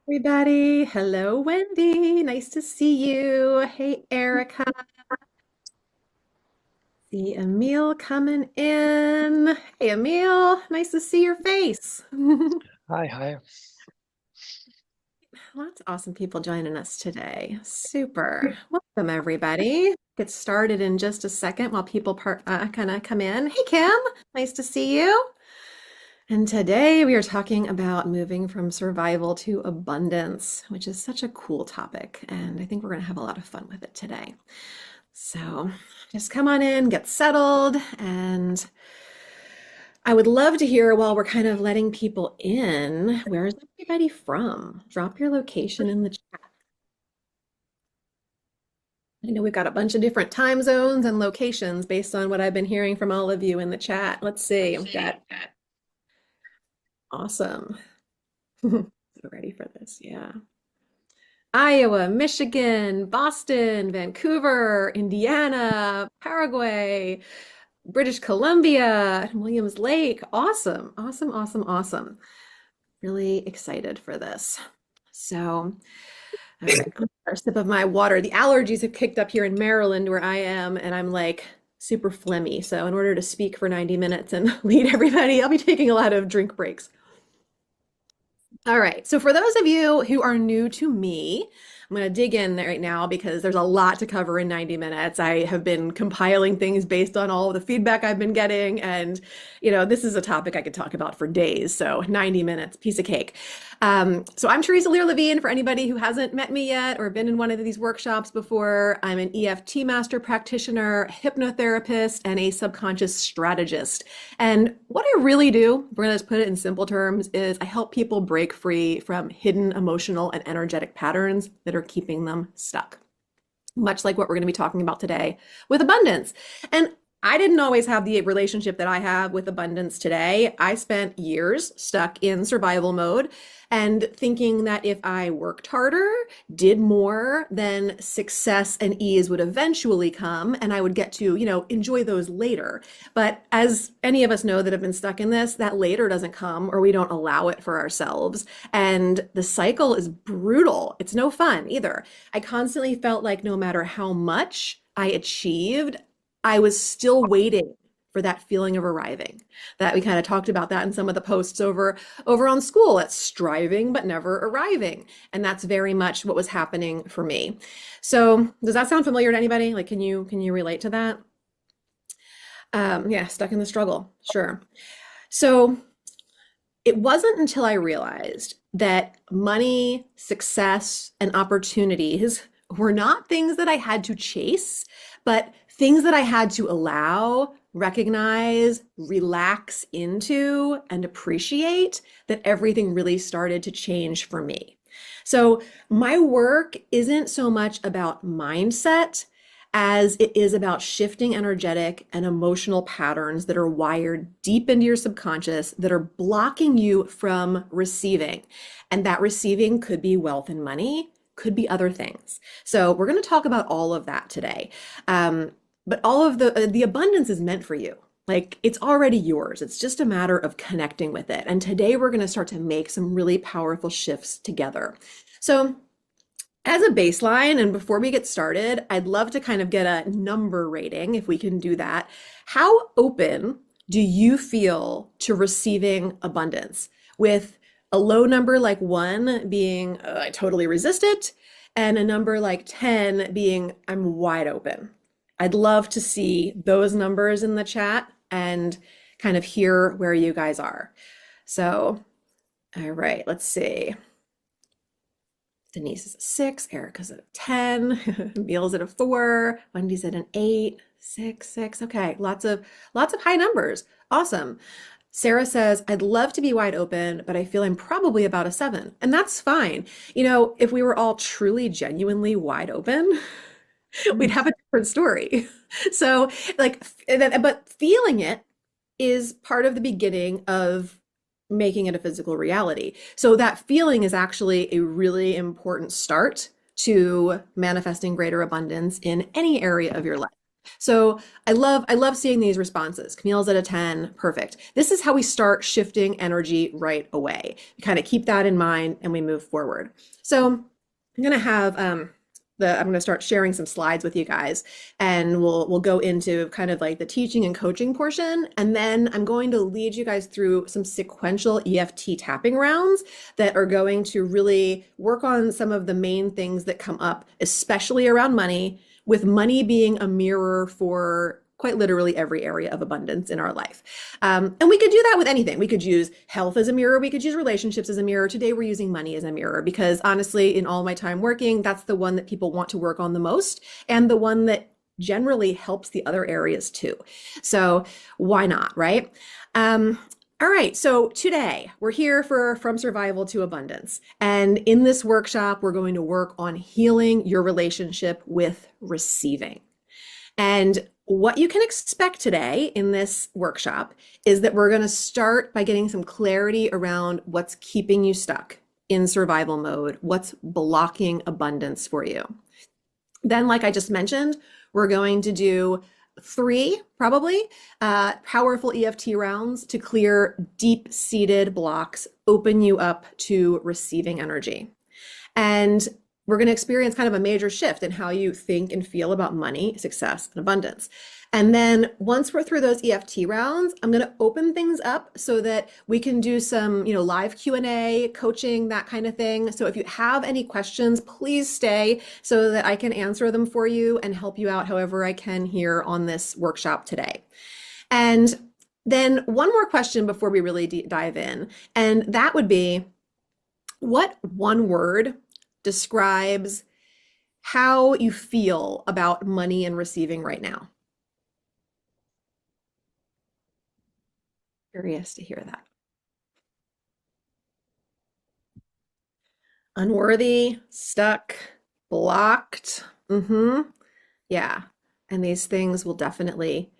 Everybody. Hello, Wendy. Nice to see you. Hey, Erica. See Emil coming in. Hey, Emil. Nice to see your face. Hi, hi. Lots of awesome people joining us today. Super. Welcome, everybody. Get started in just a second while people kind of come in. Hey, Kim. Nice to see you. And today we are talking about moving from survival to abundance, which is such a cool topic. And I think we're going to have a lot of fun with it today. So just come on in, get settled, and I would love to hear while we're kind of letting people in, where is everybody from? Drop your location in the chat. I know we've got a bunch of different time zones and locations based on what I've been hearing from all of you in the chat. Let's see. We've got awesome. So ready for this. Yeah. Iowa, Michigan, Boston, Vancouver, Indiana, Paraguay, British Columbia, Williams Lake. Awesome, awesome, awesome, awesome. Really excited for this. So, all right, a sip of my water. The allergies have kicked up here in Maryland where I am, and I'm like super phlegmy. So, in order to speak for 90 minutes and lead everybody, I'll be taking a lot of drink breaks. All right. So for those of you who are new to me, I'm going to dig in right now because there's a lot to cover in 90 minutes. I have been compiling things based on all of the feedback I've been getting. And, this is a topic I could talk about for days. So 90 minutes, piece of cake. So I'm Teresa Lear Levine. For anybody who hasn't met me yet or been in one of these workshops before, I'm an EFT master practitioner, hypnotherapist, and a subconscious strategist. And what I really do, we're going to put it in simple terms, is I help people break free from hidden emotional and energetic patterns that are keeping them stuck. Much like what we're going to be talking about today with abundance. And I didn't always have the relationship that I have with abundance today. I spent years stuck in survival mode and thinking that if I worked harder, did more, then success and ease would eventually come and I would get to, enjoy those later. But as any of us know that have been stuck in this, that later doesn't come or we don't allow it for ourselves. And the cycle is brutal. It's no fun either. I constantly felt like no matter how much I achieved, I was still waiting for that feeling of arriving. That we kind of talked about that in some of the posts over on school. It's striving but never arriving. And that's very much what was happening for me. So does that sound familiar to anybody? Like can you relate to that? Yeah, stuck in the struggle. Sure. So it wasn't until I realized that money, success, and opportunities were not things that I had to chase, but things that I had to allow, recognize, relax into, and appreciate, that everything really started to change for me. So my work isn't so much about mindset as it is about shifting energetic and emotional patterns that are wired deep into your subconscious that are blocking you from receiving. And that receiving could be wealth and money, could be other things. So we're going to talk about all of that today. But all of the abundance is meant for you. Like it's already yours. It's just a matter of connecting with it. And today we're going to start to make some really powerful shifts together. So as a baseline, and before we get started, I'd love to kind of get a number rating if we can do that. How open do you feel to receiving abundance? With a low number like one being, I totally resist it, and a number like 10 being, I'm wide open. I'd love to see those numbers in the chat and kind of hear where you guys are. So, all right, let's see. Denise is a 6, Erica's at a 10, Emil's at a 4, Wendy's at an 8, 6, 6. Okay, lots of high numbers. Awesome. Sarah says, I'd love to be wide open, but I feel I'm probably about a 7. And that's fine. If we were all truly, genuinely wide open, we'd have a different story. So, but feeling it is part of the beginning of making it a physical reality. So that feeling is actually a really important start to manifesting greater abundance in any area of your life. So I love seeing these responses. Camille's at a 10, perfect. This is how we start shifting energy right away. We kind of keep that in mind and we move forward. So I'm gonna have I'm gonna start sharing some slides with you guys, and we'll go into kind of like the teaching and coaching portion, and then I'm going to lead you guys through some sequential EFT tapping rounds that are going to really work on some of the main things that come up, especially around money, with money being a mirror for quite literally every area of abundance in our life. And we could do that with anything. We could use health as a mirror. We could use relationships as a mirror. Today, we're using money as a mirror because honestly, in all my time working, that's the one that people want to work on the most and the one that generally helps the other areas too. So why not, right? All right, so today we're here for From Survival to Abundance. And in this workshop, we're going to work on healing your relationship with receiving. And what you can expect today in this workshop is that we're going to start by getting some clarity around what's keeping you stuck in survival mode, what's blocking abundance for you. Then, like I just mentioned, we're going to do three, probably, powerful EFT rounds to clear deep-seated blocks, open you up to receiving energy. And we're going to experience kind of a major shift in how you think and feel about money, success, and abundance. And then once we're through those EFT rounds, I'm going to open things up so that we can do some, live Q&A, coaching, that kind of thing. So if you have any questions, please stay so that I can answer them for you and help you out however I can here on this workshop today. And then one more question before we really dive in, and that would be, what one word describes how you feel about money and receiving right now? Curious to hear that. Unworthy, stuck, blocked. Yeah. And these things will definitely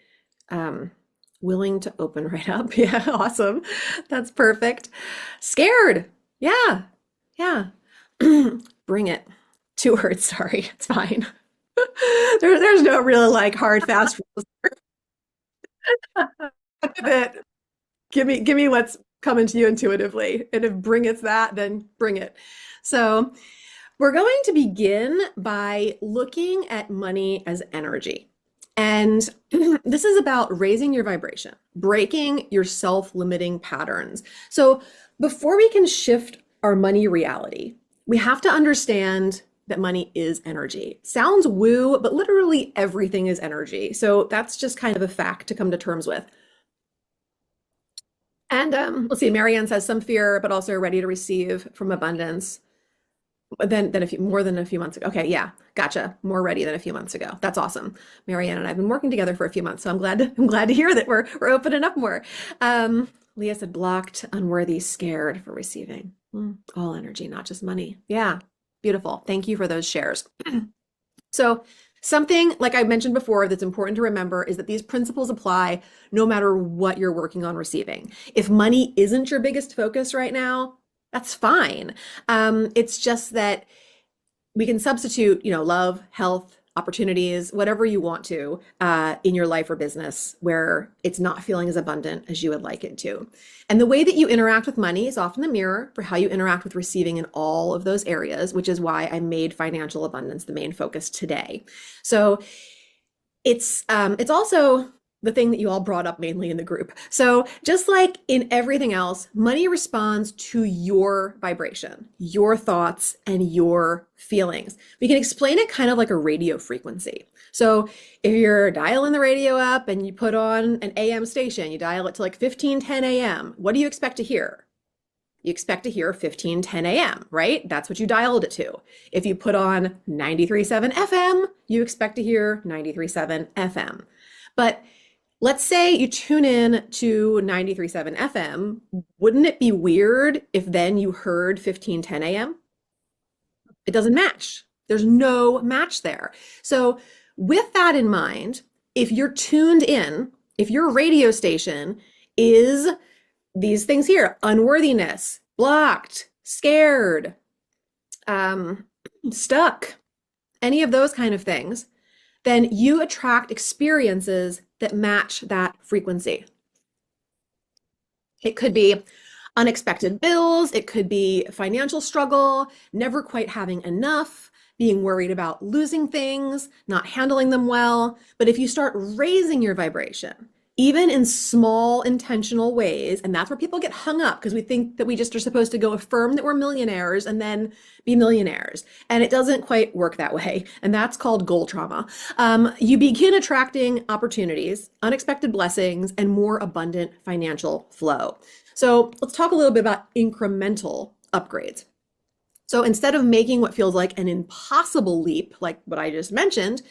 willing to open right up. Yeah, awesome. That's perfect. Scared. Yeah. Yeah. Bring it. 2 words, sorry. It's fine. There's no real like hard fast rules. That give me what's coming to you intuitively. And if bring it's that, then bring it. So we're going to begin by looking at money as energy. And this is about raising your vibration, breaking your self-limiting patterns. So before we can shift our money reality, we have to understand that money is energy. Sounds woo, but literally everything is energy. So that's just kind of a fact to come to terms with. And let's see, Marianne says some fear, but also ready to receive from abundance. Than a few more than a few months ago. Okay, yeah, gotcha. More ready than a few months ago. That's awesome. Marianne and I have been working together for a few months, so I'm glad to hear that we're opening up more. Leah said blocked, unworthy, scared for receiving. All energy, not just money. Yeah, beautiful. Thank you for those shares. So something like I mentioned before that's important to remember is that these principles apply no matter what you're working on receiving. If money isn't your biggest focus right now, that's fine. It's just that we can substitute, love, health, opportunities, whatever you want to, in your life or business where it's not feeling as abundant as you would like it to. And the way that you interact with money is often the mirror for how you interact with receiving in all of those areas, which is why I made financial abundance the main focus today. So it's also the thing that you all brought up mainly in the group. So just like in everything else, money responds to your vibration, your thoughts, and your feelings. We can explain it kind of like a radio frequency. So if you're dialing the radio up and you put on an AM station, you dial it to like 1510 AM, what do you expect to hear? You expect to hear 1510 AM, right? That's what you dialed it to. If you put on 93.7 FM, you expect to hear 93.7 FM. But let's say you tune in to 93.7 FM. Wouldn't it be weird if then you heard 1510 AM? It doesn't match. There's no match there. So with that in mind, if you're tuned in, if your radio station is these things here, unworthiness, blocked, scared, stuck, any of those kind of things, then you attract experiences that match that frequency. It could be unexpected bills, it could be financial struggle, never quite having enough, being worried about losing things, not handling them well. But if you start raising your vibration, even in small intentional ways, and that's where people get hung up because we think that we just are supposed to go affirm that we're millionaires and then be millionaires. And it doesn't quite work that way. And that's called goal trauma. You begin attracting opportunities, unexpected blessings, and more abundant financial flow. So let's talk a little bit about incremental upgrades. So instead of making what feels like an impossible leap, like what I just mentioned,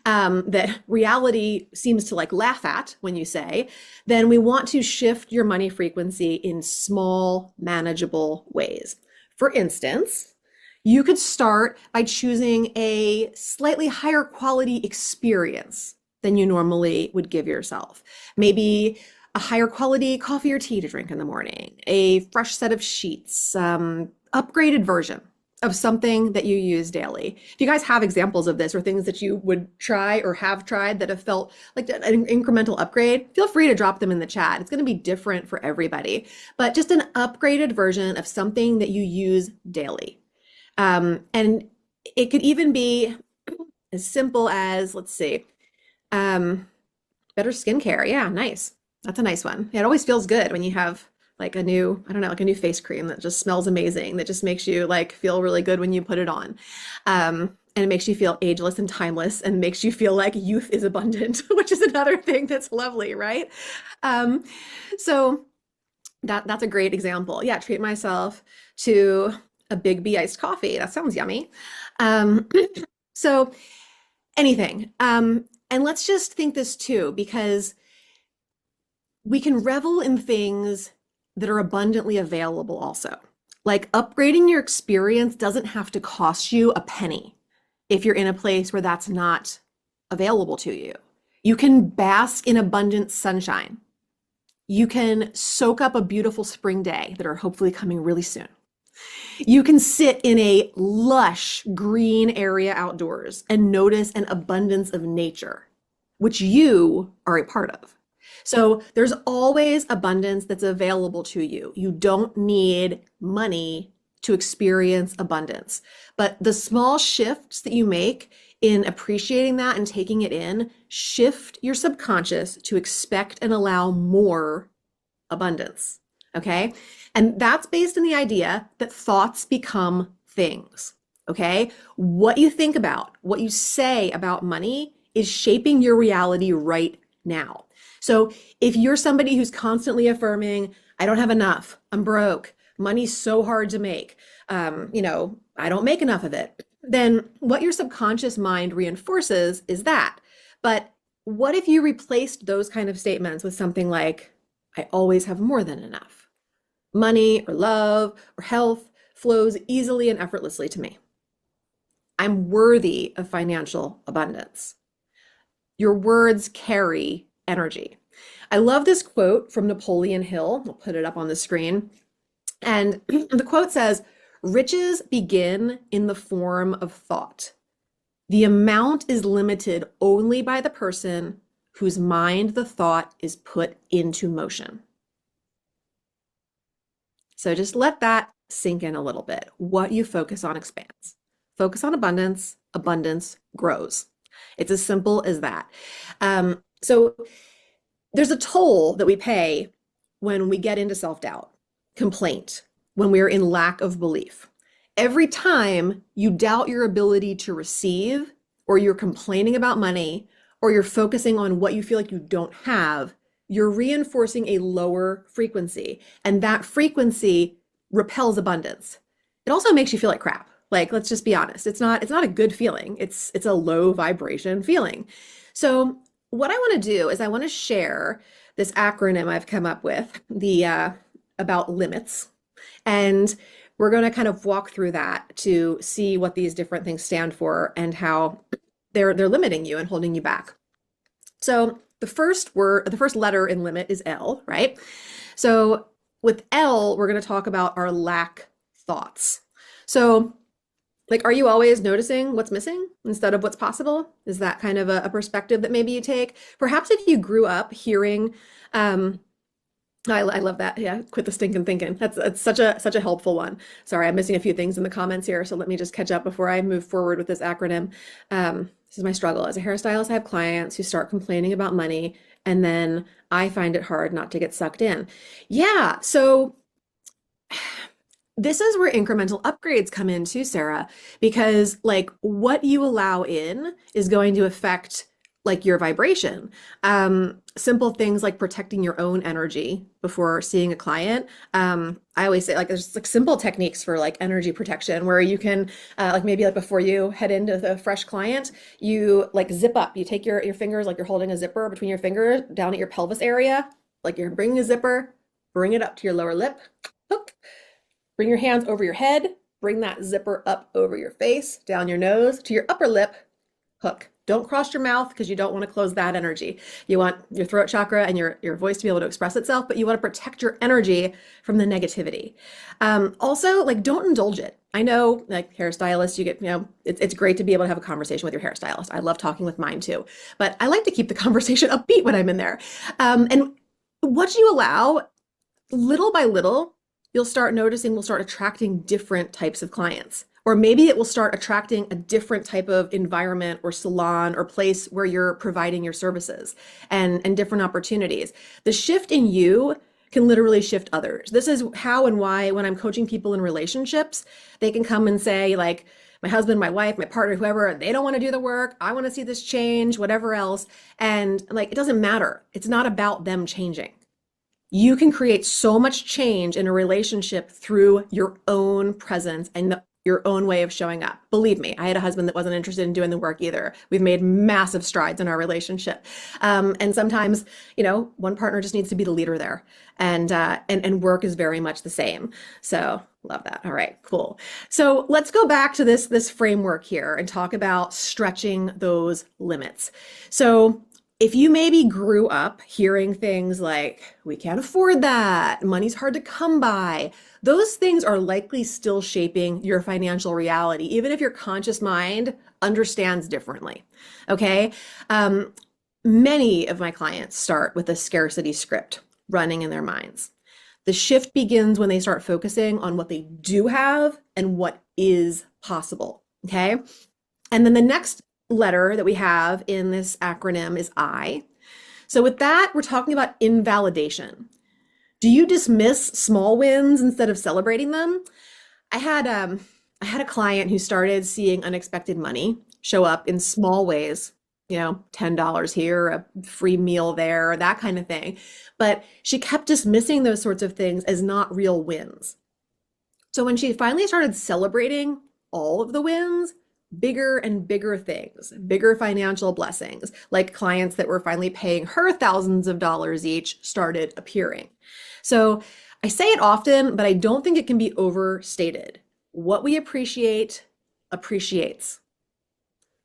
that reality seems to like laugh at when you say, then we want to shift your money frequency in small, manageable ways. For instance, you could start by choosing a slightly higher quality experience than you normally would give yourself. Maybe a higher quality coffee or tea to drink in the morning, a fresh set of sheets, upgraded version of something that you use daily. If you guys have examples of this or things that you would try or have tried that have felt like an incremental upgrade, feel free to drop them in the chat. It's going to be different for everybody, but just an upgraded version of something that you use daily. And it could even be as simple as, let's see, better skincare. Yeah, nice. That's a nice one. It always feels good when you have like a new, I don't know, like a new face cream that just smells amazing, that just makes you like feel really good when you put it on. And it makes you feel ageless and timeless and makes you feel like youth is abundant, which is another thing that's lovely, right? So that's a great example. Yeah, treat myself to a Big B iced coffee. That sounds yummy. So anything. And let's just think this too, because we can revel in things that are abundantly available also. Like upgrading your experience doesn't have to cost you a penny if you're in a place where that's not available to you. You can bask in abundant sunshine. You can soak up a beautiful spring day that are hopefully coming really soon. You can sit in a lush green area outdoors and notice an abundance of nature, which you are a part of. So there's always abundance that's available to you. You don't need money to experience abundance. But the small shifts that you make in appreciating that and taking it in shift your subconscious to expect and allow more abundance. Okay. And that's based on the idea that thoughts become things. Okay. What you think about, what you say about money is shaping your reality right now. So if you're somebody who's constantly affirming, I don't have enough, I'm broke, money's so hard to make, I don't make enough of it, then what your subconscious mind reinforces is that. But what if you replaced those kind of statements with something like, I always have more than enough. Money or love or health flows easily and effortlessly to me. I'm worthy of financial abundance. Your words carry energy. I love this quote from Napoleon Hill. I'll put it up on the screen. And the quote says, riches begin in the form of thought. The amount is limited only by the person whose mind the thought is put into motion. So just let that sink in a little bit. What you focus on expands. Focus on abundance, abundance grows. It's as simple as that. So there's a toll that we pay when we get into self-doubt, complaint, when we're in lack of belief. Every time you doubt your ability to receive, or you're complaining about money, or you're focusing on what you feel like you don't have, you're reinforcing a lower frequency. And that frequency repels abundance. It also makes you feel like crap. Like, let's just be honest. It's not a good feeling. It's a low vibration feeling. So what I want to do is I want to share this acronym I've come up with, the about limits. And we're going to kind of walk through that to see what these different things stand for and how they're limiting you and holding you back. So the first letter in limit is L, right? So with L, we're going to talk about our lack thoughts. So Like, are you always noticing what's missing instead of what's possible? Is that kind of a perspective that maybe you take? Perhaps if you grew up hearing, um, I love that. Yeah, quit the stinking thinking. That's such a helpful one. Sorry, I'm missing a few things in the comments here, so let me just catch up before I move forward with this acronym. This is my struggle. As a hairstylist, I have clients who start complaining about money, and then I find it hard not to get sucked in. Yeah, so this is where incremental upgrades come in too, Sarah, because like what you allow in is going to affect like your vibration. Simple things like protecting your own energy before seeing a client. I always say like there's like simple techniques for like energy protection where you can like maybe like before you head into the fresh client, you like zip up. You take your fingers like you're holding a zipper between your fingers down at your pelvis area, like you're bringing a zipper, bring it up to your lower lip, hook. Bring your hands over your head, bring that zipper up over your face, down your nose to your upper lip, hook. Don't cross your mouth because you don't want to close that energy. You want your throat chakra and your voice to be able to express itself, but you want to protect your energy from the negativity. Also, like don't indulge it. I know, like hairstylists, you get, it's great to be able to have a conversation with your hairstylist. I love talking with mine too, but I like to keep the conversation upbeat when I'm in there. And what you allow, little by little, you'll start noticing we'll start attracting different types of clients. Or maybe it will start attracting a different type of environment or salon or place where you're providing your services and different opportunities. The shift in you can literally shift others. This is how and why when I'm coaching people in relationships, they can come and say like, my husband, my wife, my partner, whoever, they don't want to do the work. I want to see this change, whatever else. And like, it doesn't matter. It's not about them changing. You can create so much change in a relationship through your own presence and your own way of showing up. Believe me, I had a husband that wasn't interested in doing the work either. We've made massive strides in our relationship. And sometimes, one partner just needs to be the leader there. And work is very much the same. So love that. All right, cool. So let's go back to this framework here and talk about stretching those limits. So if you maybe grew up hearing things like, we can't afford that, money's hard to come by, those things are likely still shaping your financial reality, even if your conscious mind understands differently. Okay. Many of my clients start with a scarcity script running in their minds. The shift begins when they start focusing on what they do have and what is possible. Okay. And then the next letter that we have in this acronym is I. So with that, we're talking about invalidation. Do you dismiss small wins instead of celebrating them? I had a client who started seeing unexpected money show up in small ways, $10 here, a free meal there, that kind of thing. But she kept dismissing those sorts of things as not real wins. So when she finally started celebrating all of the wins, bigger and bigger things, bigger financial blessings, like clients that were finally paying her thousands of dollars each started appearing. So I say it often, but I don't think it can be overstated. What we appreciate appreciates.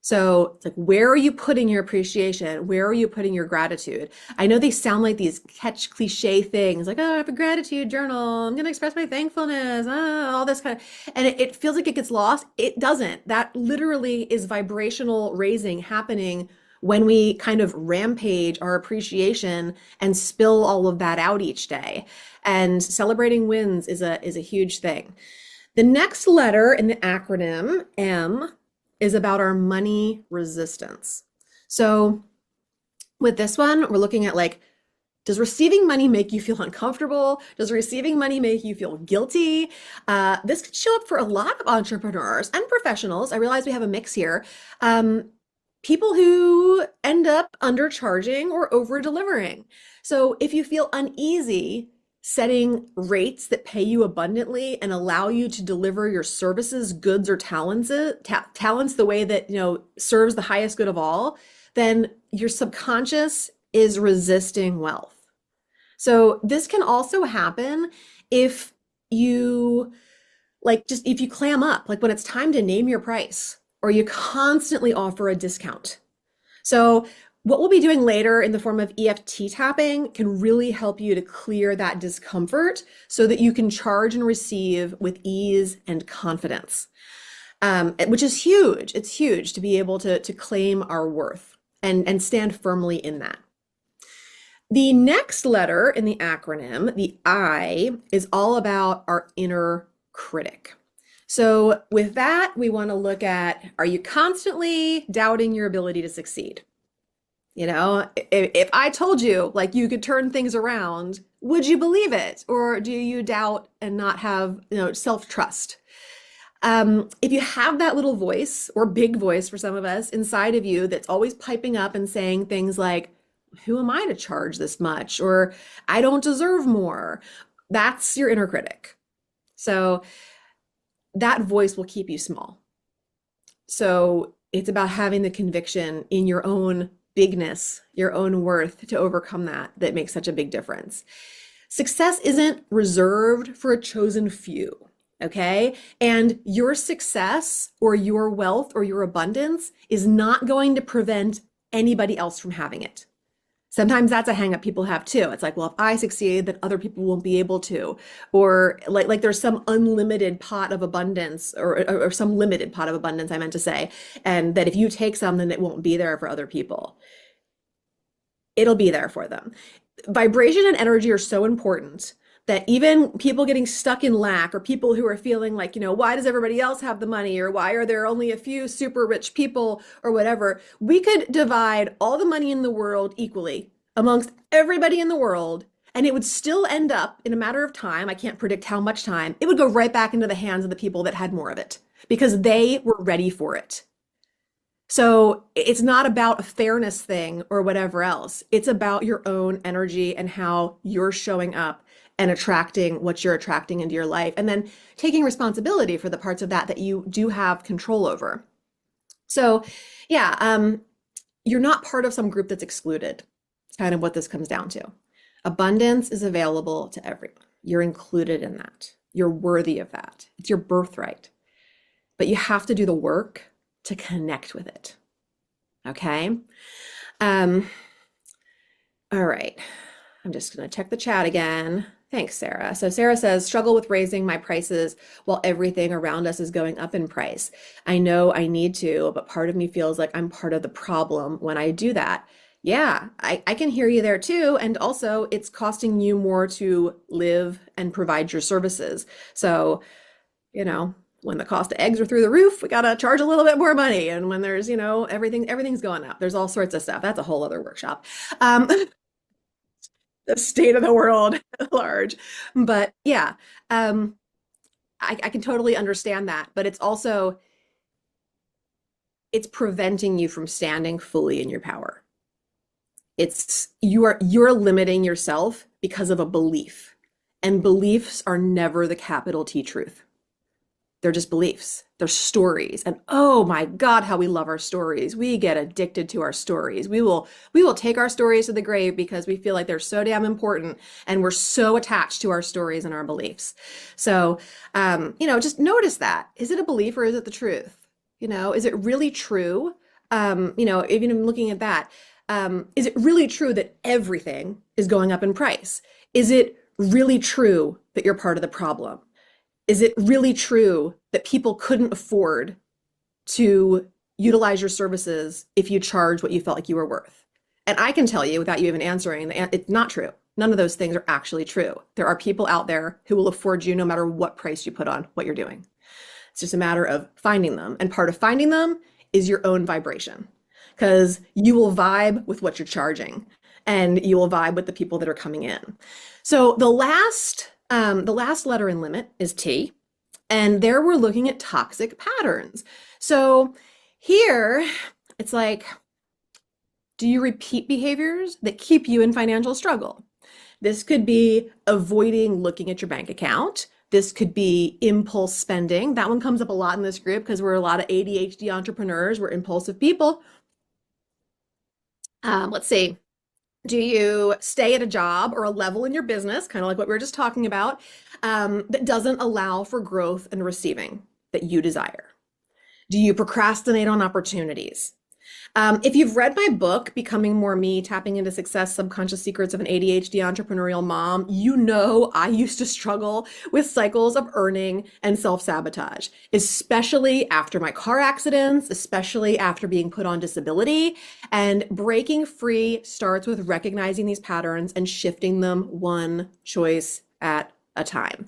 So it's like, where are you putting your appreciation? Where are you putting your gratitude? I know they sound like these catch cliche things like, oh, I have a gratitude journal. I'm going to express my thankfulness, all this kind of, and it feels like it gets lost. It doesn't. That literally is vibrational raising happening when we kind of rampage our appreciation and spill all of that out each day. And celebrating wins is a huge thing. The next letter in the acronym, M, is about our money resistance. So with this one, we're looking at like, does receiving money make you feel uncomfortable? Does receiving money make you feel guilty? This could show up for a lot of entrepreneurs and professionals. I realize we have a mix here. People who end up undercharging or over delivering. So if you feel uneasy setting rates that pay you abundantly and allow you to deliver your services, goods, or talents the way that, serves the highest good of all, then your subconscious is resisting wealth. So this can also happen if you if you clam up, like when it's time to name your price or you constantly offer a discount. So what we'll be doing later in the form of EFT tapping can really help you to clear that discomfort so that you can charge and receive with ease and confidence. which is huge. It's huge to be able to claim our worth and stand firmly in that. The next letter in the acronym, the I, is all about our inner critic. So with that, we want to look at, are you constantly doubting your ability to succeed? If I told you like you could turn things around, would you believe it? Or do you doubt and not have, self-trust? If you have that little voice or big voice for some of us inside of you that's always piping up and saying things like, who am I to charge this much? Or I don't deserve more. That's your inner critic. So that voice will keep you small. So it's about having the conviction in your own bigness, your own worth to overcome that makes such a big difference. Success isn't reserved for a chosen few, okay? And your success or your wealth or your abundance is not going to prevent anybody else from having it. Sometimes that's a hang up people have too. It's like, well, if I succeed, then other people won't be able to. Or like there's some unlimited pot of abundance or some limited pot of abundance, I meant to say. And that if you take some, then it won't be there for other people. It'll be there for them. Vibration and energy are so important that even people getting stuck in lack or people who are feeling like, why does everybody else have the money or why are there only a few super rich people or whatever, we could divide all the money in the world equally amongst everybody in the world and it would still end up in a matter of time. I can't predict how much time. It would go right back into the hands of the people that had more of it because they were ready for it. So it's not about a fairness thing or whatever else. It's about your own energy and how you're showing up and attracting what you're attracting into your life, and then taking responsibility for the parts of that you do have control over. So yeah, you're not part of some group that's excluded. It's kind of what this comes down to. Abundance is available to everyone. You're included in that. You're worthy of that. It's your birthright. But you have to do the work to connect with it. Okay? All right. I'm just going to check the chat again. Thanks, Sarah. So Sarah says, struggle with raising my prices while everything around us is going up in price. I know I need to, but part of me feels like I'm part of the problem when I do that. Yeah, I can hear you there too. And also it's costing you more to live and provide your services. So, when the cost of eggs are through the roof, we got to charge a little bit more money. And when there's, everything's going up. There's all sorts of stuff. That's a whole other workshop. The state of the world at large. But yeah, I can totally understand that. But it's preventing you from standing fully in your power. You're limiting yourself because of a belief. And beliefs are never the capital T truth. They're just beliefs. They're stories. And oh my God, how we love our stories. We get addicted to our stories. We will take our stories to the grave because we feel like they're so damn important and we're so attached to our stories and our beliefs. So, just notice that. Is it a belief or is it the truth? Is it really true? Even looking at that, is it really true that everything is going up in price? Is it really true that you're part of the problem? Is it really true that people couldn't afford to utilize your services if you charged what you felt like you were worth? And I can tell you without you even answering, it's not true. None of those things are actually true. There are people out there who will afford you no matter what price you put on what you're doing. It's just a matter of finding them. And part of finding them is your own vibration, because you will vibe with what you're charging and you will vibe with the people that are coming in. So the last letter in limit is T, and there we're looking at toxic patterns. So here it's like, do you repeat behaviors that keep you in financial struggle? This could be avoiding looking at your bank account. This could be impulse spending. That one comes up a lot in this group because we're a lot of ADHD entrepreneurs. We're impulsive people. Let's see. Do you stay at a job or a level in your business, kind of like what we were just talking about, that doesn't allow for growth and receiving that you desire? Do you procrastinate on opportunities? If you've read my book, Becoming More Me, Tapping into Success, Subconscious Secrets of an ADHD Entrepreneurial Mom, you know I used to struggle with cycles of earning and self-sabotage, especially after my car accidents, especially after being put on disability. And breaking free starts with recognizing these patterns and shifting them one choice at a time.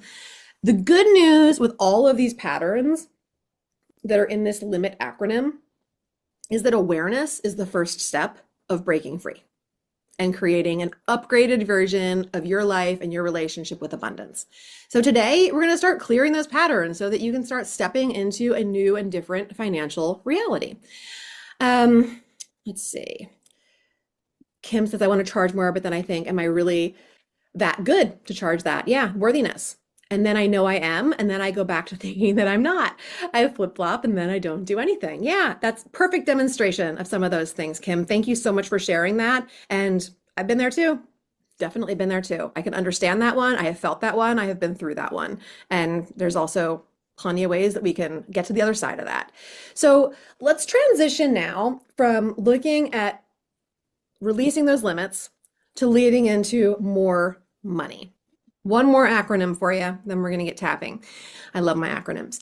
The good news with all of these patterns that are in this LIMIT acronym is that awareness is the first step of breaking free and creating an upgraded version of your life and your relationship with abundance. So today we're going to start clearing those patterns so that you can start stepping into a new and different financial reality. Let's see. Kim says, I want to charge more, but then I think, am I really that good to charge that? Yeah, worthiness. And then I know I am, and then I go back to thinking that I'm not. I flip-flop and then I don't do anything. Yeah, that's perfect demonstration of some of those things, Kim. Thank you so much for sharing that. And I've been there too. Definitely been there too. I can understand that one. I have felt that one. I have been through that one. And there's also plenty of ways that we can get to the other side of that. So let's transition now from looking at releasing those limits to leading into more money. One more acronym for you, then we're going to get tapping. I love my acronyms.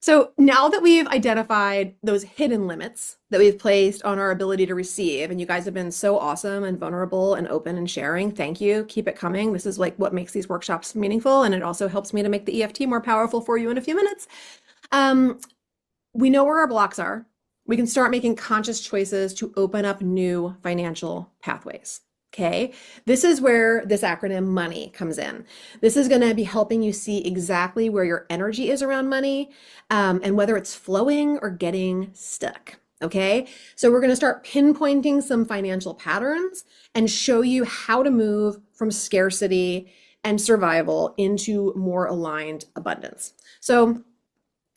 So now that we've identified those hidden limits that we've placed on our ability to receive, and you guys have been so awesome and vulnerable and open and sharing, thank you. Keep it coming. This is like what makes these workshops meaningful, and it also helps me to make the EFT more powerful for you in a few minutes. We know where our blocks are. We can start making conscious choices to open up new financial pathways. Okay, this is where this acronym MONEY comes in. This is going to be helping you see exactly where your energy is around money, and whether it's flowing or getting stuck. Okay, so we're going to start pinpointing some financial patterns and show you how to move from scarcity and survival into more aligned abundance. So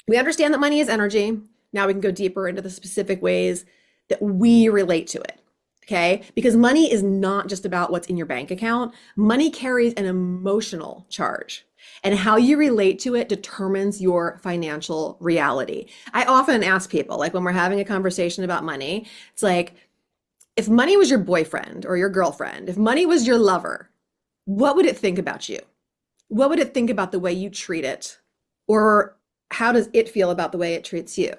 we understand that money is energy. Now we can go deeper into the specific ways that we relate to it. Okay, because money is not just about what's in your bank account. Money carries an emotional charge, and how you relate to it determines your financial reality. I often ask people, like when we're having a conversation about money, it's like, if money was your boyfriend or your girlfriend, if money was your lover, what would it think about you? What would it think about the way you treat it? Or how does it feel about the way it treats you?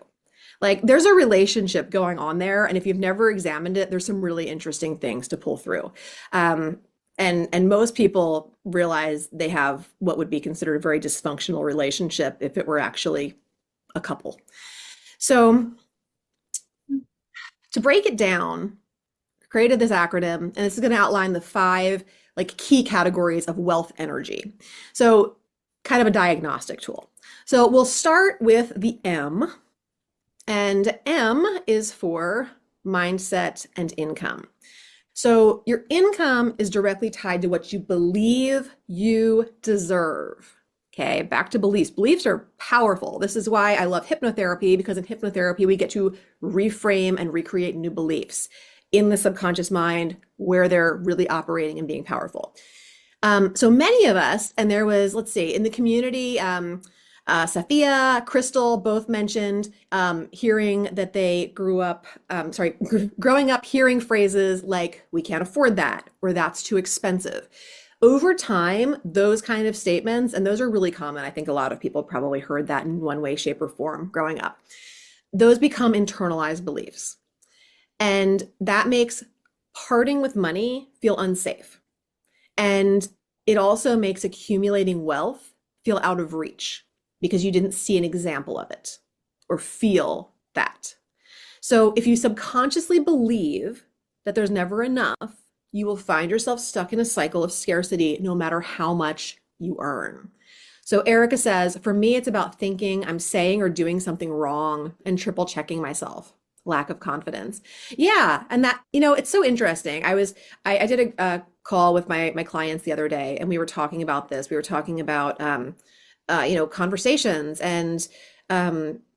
Like there's a relationship going on there. And if you've never examined it, there's some really interesting things to pull through. And most people realize they have what would be considered a very dysfunctional relationship if it were actually a couple. So to break it down, created this acronym, and this is going to outline the 5 like key categories of wealth energy. So kind of a diagnostic tool. So we'll start with the M. And M is for mindset and income. So your income is directly tied to what you believe you deserve. Okay, back to beliefs. Beliefs are powerful. This is why I love hypnotherapy, because in hypnotherapy, we get to reframe and recreate new beliefs in the subconscious mind where they're really operating and being powerful. So many of us, and there was, let's see, in the community, Safia, Crystal both mentioned hearing that they growing up hearing phrases like, we can't afford that, or that's too expensive. Over time, those kind of statements, and those are really common. I think a lot of people probably heard that in one way, shape, or form growing up. Those become internalized beliefs. And that makes parting with money feel unsafe. And it also makes accumulating wealth feel out of reach, because you didn't see an example of it or feel that. So if you subconsciously believe that there's never enough, you will find yourself stuck in a cycle of scarcity no matter how much you earn. So Erica says, for me, it's about thinking I'm saying or doing something wrong and triple checking myself. Lack of confidence. Yeah. And that, it's so interesting. I did a call with my clients the other day, and we were talking about this. We were talking about, conversations and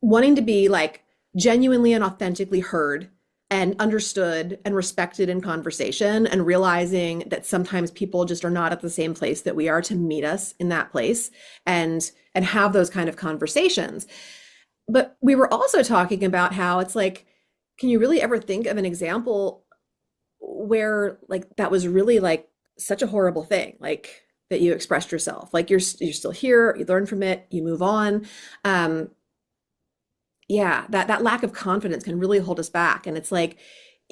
wanting to be like genuinely and authentically heard and understood and respected in conversation, and realizing that sometimes people just are not at the same place that we are to meet us in that place and have those kind of conversations. But we were also talking about how it's like, can you really ever think of an example where like that was really like such a horrible thing, like that you expressed yourself? Like you're still here, you learn from it, you move on. Um, yeah, that lack of confidence can really hold us back. And it's like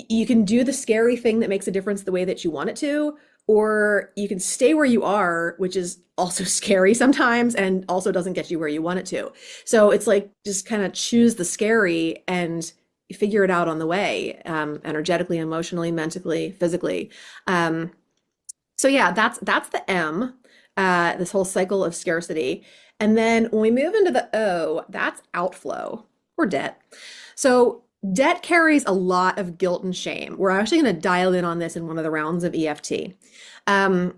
you can do the scary thing that makes a difference the way that you want it to, or you can stay where you are, which is also scary sometimes and also doesn't get you where you want it to. So it's like just kind of choose the scary and figure it out on the way, energetically, emotionally, mentally, physically. Um, so yeah, that's the M, this whole cycle of scarcity. And then when we move into the O, that's outflow or debt. So debt carries a lot of guilt and shame. We're actually going to dial in on this in one of the rounds of EFT. Um,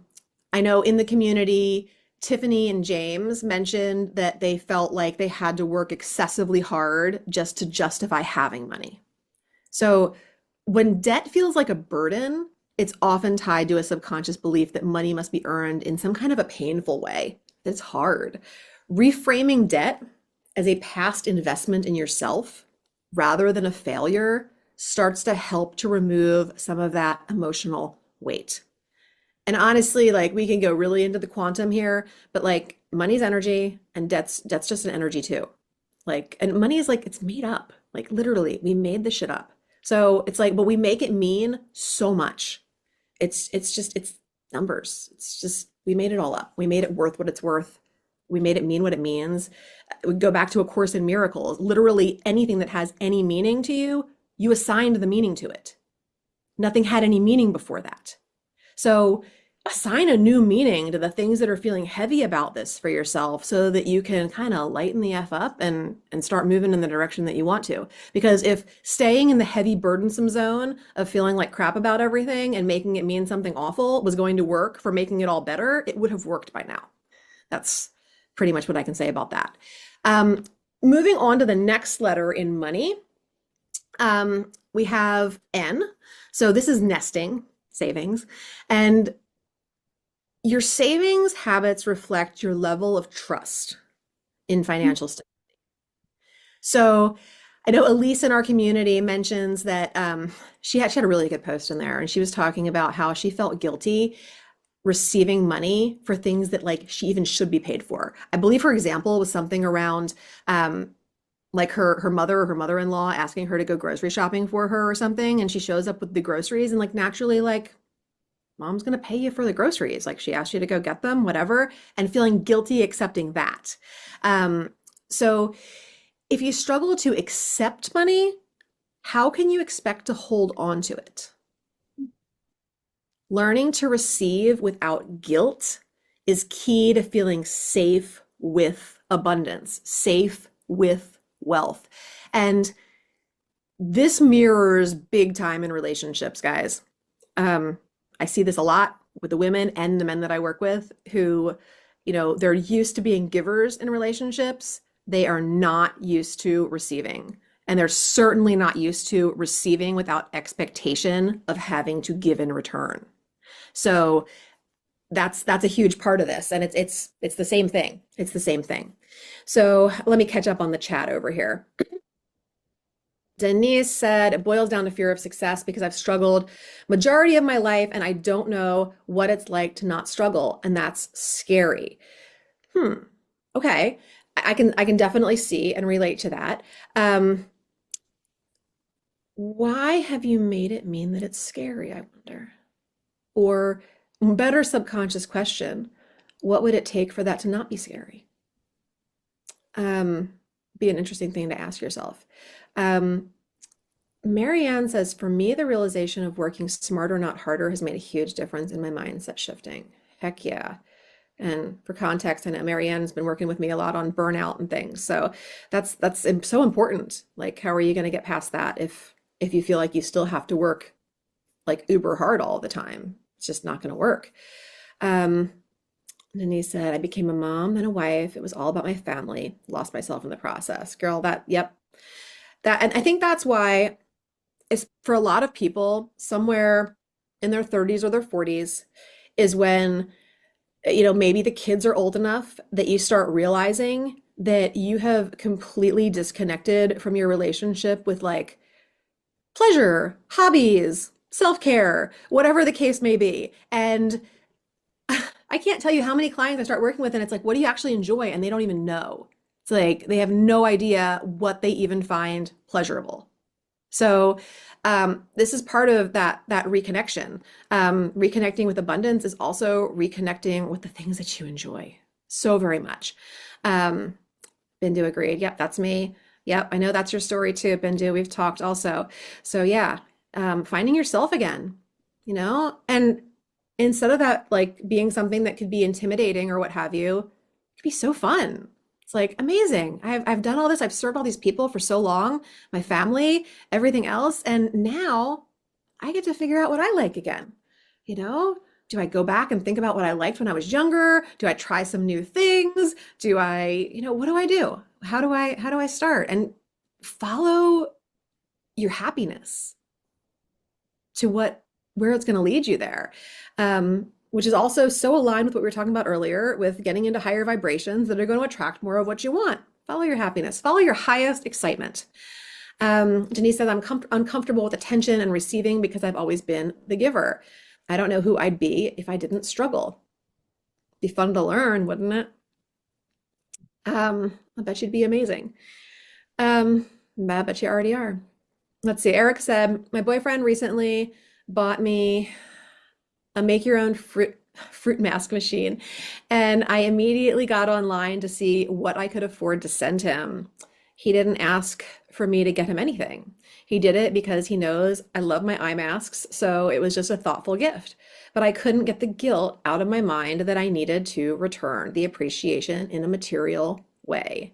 I know in the community, Tiffany and James mentioned that they felt like they had to work excessively hard just to justify having money. So when debt feels like a burden, it's often tied to a subconscious belief that money must be earned in some kind of a painful way. It's hard. Reframing debt as a past investment in yourself rather than a failure starts to help to remove some of that emotional weight. And honestly, like we can go really into the quantum here, but like money's energy and debt's just an energy too. Like, and money is like it's made up. Like literally, we made the shit up. So it's like, but we make it mean so much. It's numbers. It's just we made it all up. We made it worth what it's worth. We made it mean what it means. We go back to A Course in Miracles. Literally anything that has any meaning to you, you assigned the meaning to it. Nothing had any meaning before that. So assign a new meaning to the things that are feeling heavy about this for yourself so that you can kind of lighten the F up and start moving in the direction that you want to. Because if staying in the heavy burdensome zone of feeling like crap about everything and making it mean something awful was going to work for making it all better, it would have worked by now. That's pretty much what I can say about that. Um, Moving on to the next letter in money, we have N. So this is nesting, savings. And your savings habits reflect your level of trust in financial stability. So I know Elise in our community mentions that she had a really good post in there, and she was talking about how she felt guilty receiving money for things that like she even should be paid for. I believe her example was something around like her mother or her mother-in-law asking her to go grocery shopping for her or something, and she shows up with the groceries and like naturally like mom's going to pay you for the groceries. Like she asked you to go get them, whatever, and feeling guilty accepting that. So if you struggle to accept money, how can you expect to hold on to it? Learning to receive without guilt is key to feeling safe with abundance, safe with wealth. And this mirrors big time in relationships, guys. I see this a lot with the women and the men that I work with who, they're used to being givers in relationships. They are not used to receiving. And they're certainly not used to receiving without expectation of having to give in return. So that's a huge part of this. And it's the same thing. It's the same thing. So let me catch up on the chat over here. Denise said, it boils down to fear of success because I've struggled majority of my life and I don't know what it's like to not struggle. And that's scary. Okay. I can definitely see and relate to that. Why have you made it mean that it's scary, I wonder? Or better subconscious question, what would it take for that to not be scary? Be an interesting thing to ask yourself. Marianne says, for me, the realization of working smarter, not harder, has made a huge difference in my mindset shifting. Heck yeah. And for context, I know Marianne's been working with me a lot on burnout and things. So that's so important. Like, how are you going to get past that if you feel like you still have to work like uber hard all the time? It's just not going to work. Denise said, I became a mom and a wife. It was all about my family. Lost myself in the process. Girl, yep. And I think that's why it's for a lot of people, somewhere in their 30s or their 40s is when, maybe the kids are old enough that you start realizing that you have completely disconnected from your relationship with like pleasure, hobbies, self-care, whatever the case may be. And I can't tell you how many clients I start working with, and it's like, what do you actually enjoy? And they don't even know. It's like they have no idea what they even find pleasurable. So this is part of that reconnection. Reconnecting with abundance is also reconnecting with the things that you enjoy so very much. Um, Bindu agreed. Yep, that's me. Yep, I know that's your story too, Bindu. We've talked also. So yeah, finding yourself again, and instead of that like being something that could be intimidating or what have you, it could be so fun. It's like amazing. I've done all this. I've served all these people for so long, my family, everything else, and now I get to figure out what I like again. You know, do I go back and think about what I liked when I was younger? Do I try some new things? Do I, what do I do? How do I start? And follow your happiness to where it's going to lead you there. Which is also so aligned with what we were talking about earlier with getting into higher vibrations that are going to attract more of what you want. Follow your happiness, follow your highest excitement. Denise says, I'm uncomfortable with attention and receiving because I've always been the giver. I don't know who I'd be if I didn't struggle. Be fun to learn, wouldn't it? I bet you'd be amazing. I bet you already are. Let's see. Eric said, my boyfriend recently bought me a make your own fruit mask machine, and I immediately got online to see what I could afford to send him. He didn't ask for me to get him anything. He did it because he knows I love my eye masks, so it was just a thoughtful gift. But I couldn't get the guilt out of my mind that I needed to return the appreciation in a material way.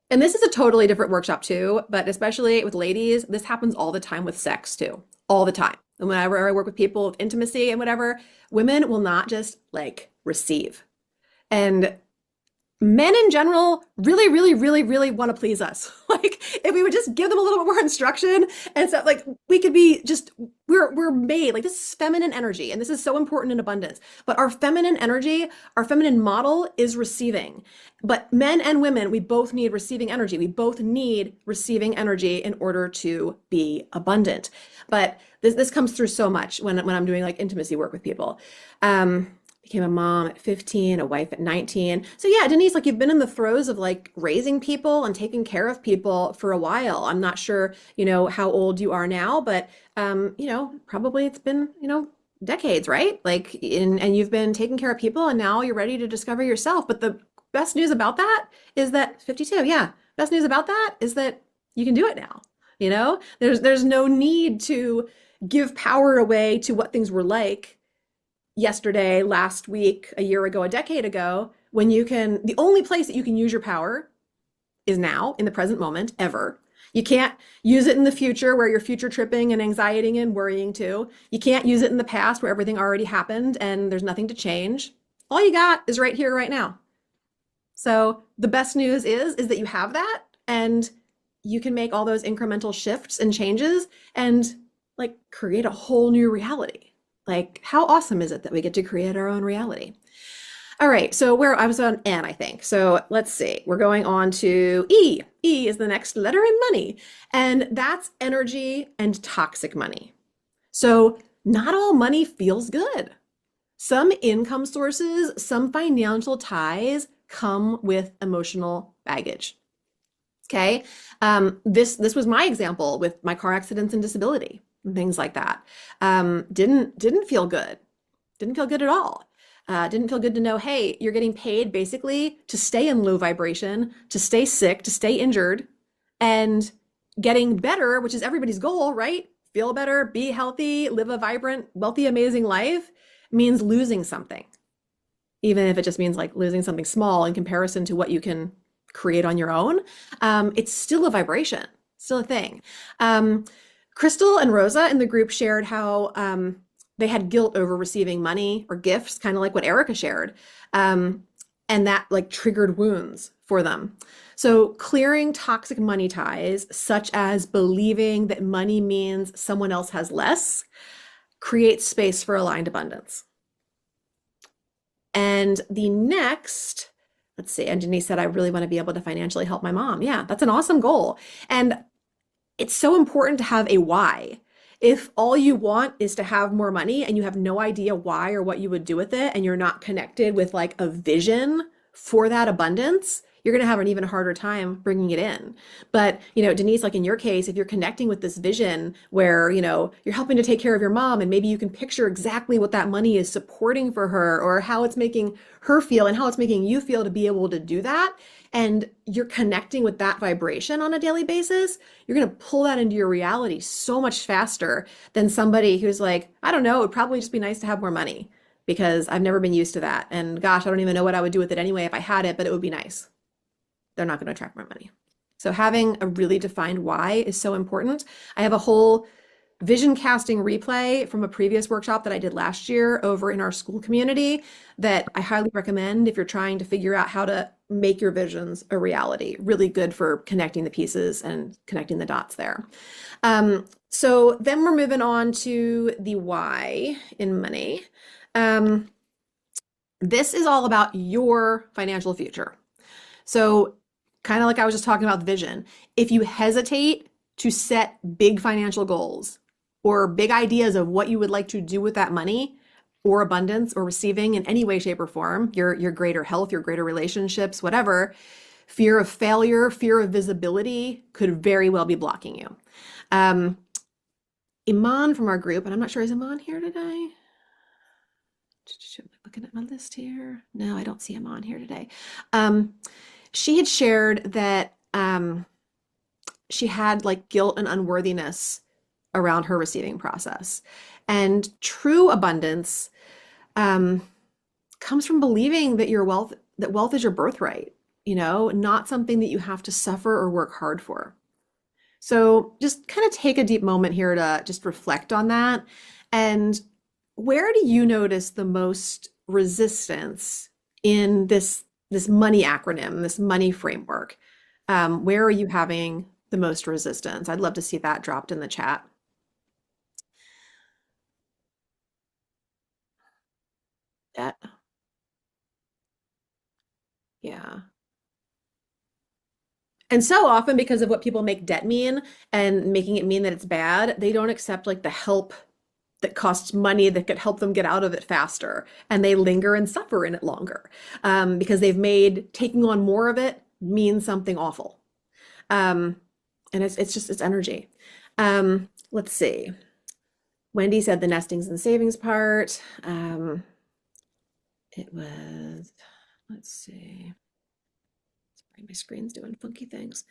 And this is a totally different workshop too, but especially with ladies, this happens all the time with sex too, all the time. And whenever I work with people with intimacy and whatever, women will not just like receive. And men in general really, really, really, really want to please us. Like if we would just give them a little bit more instruction and stuff, like we could be just, we're made, like this is feminine energy. And this is so important in abundance. But our feminine energy, our feminine model is receiving. But men and women, we both need receiving energy. We both need receiving energy in order to be abundant. But this comes through so much when I'm doing like intimacy work with people. Became a mom at 15, a wife at 19. So yeah, Denise, like you've been in the throes of like raising people and taking care of people for a while. I'm not sure, how old you are now, but probably it's been, decades, right? Like and you've been taking care of people and now you're ready to discover yourself. But the best news about that is that 52, yeah. Best news about that is that you can do it now. There's no need to give power away to what things were like yesterday, last week, a year ago, a decade ago, when the only place that you can use your power is now in the present moment ever. You can't use it in the future where you're future tripping and anxietying and worrying too. You can't use it in the past where everything already happened and there's nothing to change. All you got is right here, right now. So the best news is that you have that and you can make all those incremental shifts and changes and like create a whole new reality. Like, how awesome is it that we get to create our own reality? All right, so where I was on N, I think. So let's see, we're going on to E. E is the next letter in money, and that's energy and toxic money. So not all money feels good. Some income sources, some financial ties come with emotional baggage. Okay, this was my example with my car accidents and disability. And things like that. Didn't feel good. Didn't feel good at all. Didn't feel good to know, hey, you're getting paid basically to stay in low vibration, to stay sick, to stay injured, and getting better, which is everybody's goal, right? Feel better, be healthy, live a vibrant, wealthy, amazing life means losing something. Even if it just means like losing something small in comparison to what you can create on your own, it's still a vibration, still a thing. Crystal and Rosa in the group shared how they had guilt over receiving money or gifts, kind of like what Erica shared. And that like triggered wounds for them. So clearing toxic money ties, such as believing that money means someone else has less, creates space for aligned abundance. And the next, let's see, and Denise said, I really want to be able to financially help my mom. Yeah, that's an awesome goal. And it's so important to have a why. If all you want is to have more money and you have no idea why or what you would do with it, and you're not connected with like a vision for that abundance, you're going to have an even harder time bringing it in. But, Denise, like in your case, if you're connecting with this vision where, you're helping to take care of your mom and maybe you can picture exactly what that money is supporting for her or how it's making her feel and how it's making you feel to be able to do that, and you're connecting with that vibration on a daily basis, you're going to pull that into your reality so much faster than somebody who's like, I don't know, it would probably just be nice to have more money because I've never been used to that. And gosh, I don't even know what I would do with it anyway if I had it, but it would be nice. They're not going to attract more money. So having a really defined why is so important. I have a whole vision casting replay from a previous workshop that I did last year over in our school community that I highly recommend if you're trying to figure out how to make your visions a reality. Really good for connecting the pieces and connecting the dots there. So then we're moving on to the why in money. This is all about your financial future. So kind of like I was just talking about vision, if you hesitate to set big financial goals or big ideas of what you would like to do with that money or abundance or receiving in any way, shape, or form, your greater health, your greater relationships, whatever, fear of failure, fear of visibility could very well be blocking you. Iman from our group, and I'm not sure, is Iman here today? Looking at my list here. No, I don't see Iman here today. She had shared that she had like guilt and unworthiness around her receiving process. And true abundance comes from believing that wealth is your birthright, not something that you have to suffer or work hard for. So just kind of take a deep moment here to just reflect on that. And where do you notice the most resistance in this money acronym, this money framework? Where are you having the most resistance? I'd love to see that dropped in the chat. Debt. Yeah. And so often, because of what people make debt mean and making it mean that it's bad, they don't accept like the help that costs money that could help them get out of it faster. And they linger and suffer in it longer because they've made taking on more of it mean something awful. And it's energy. Let's see. Wendy said the nestings and savings part. It was, let's see. Sorry, my screen's doing funky things.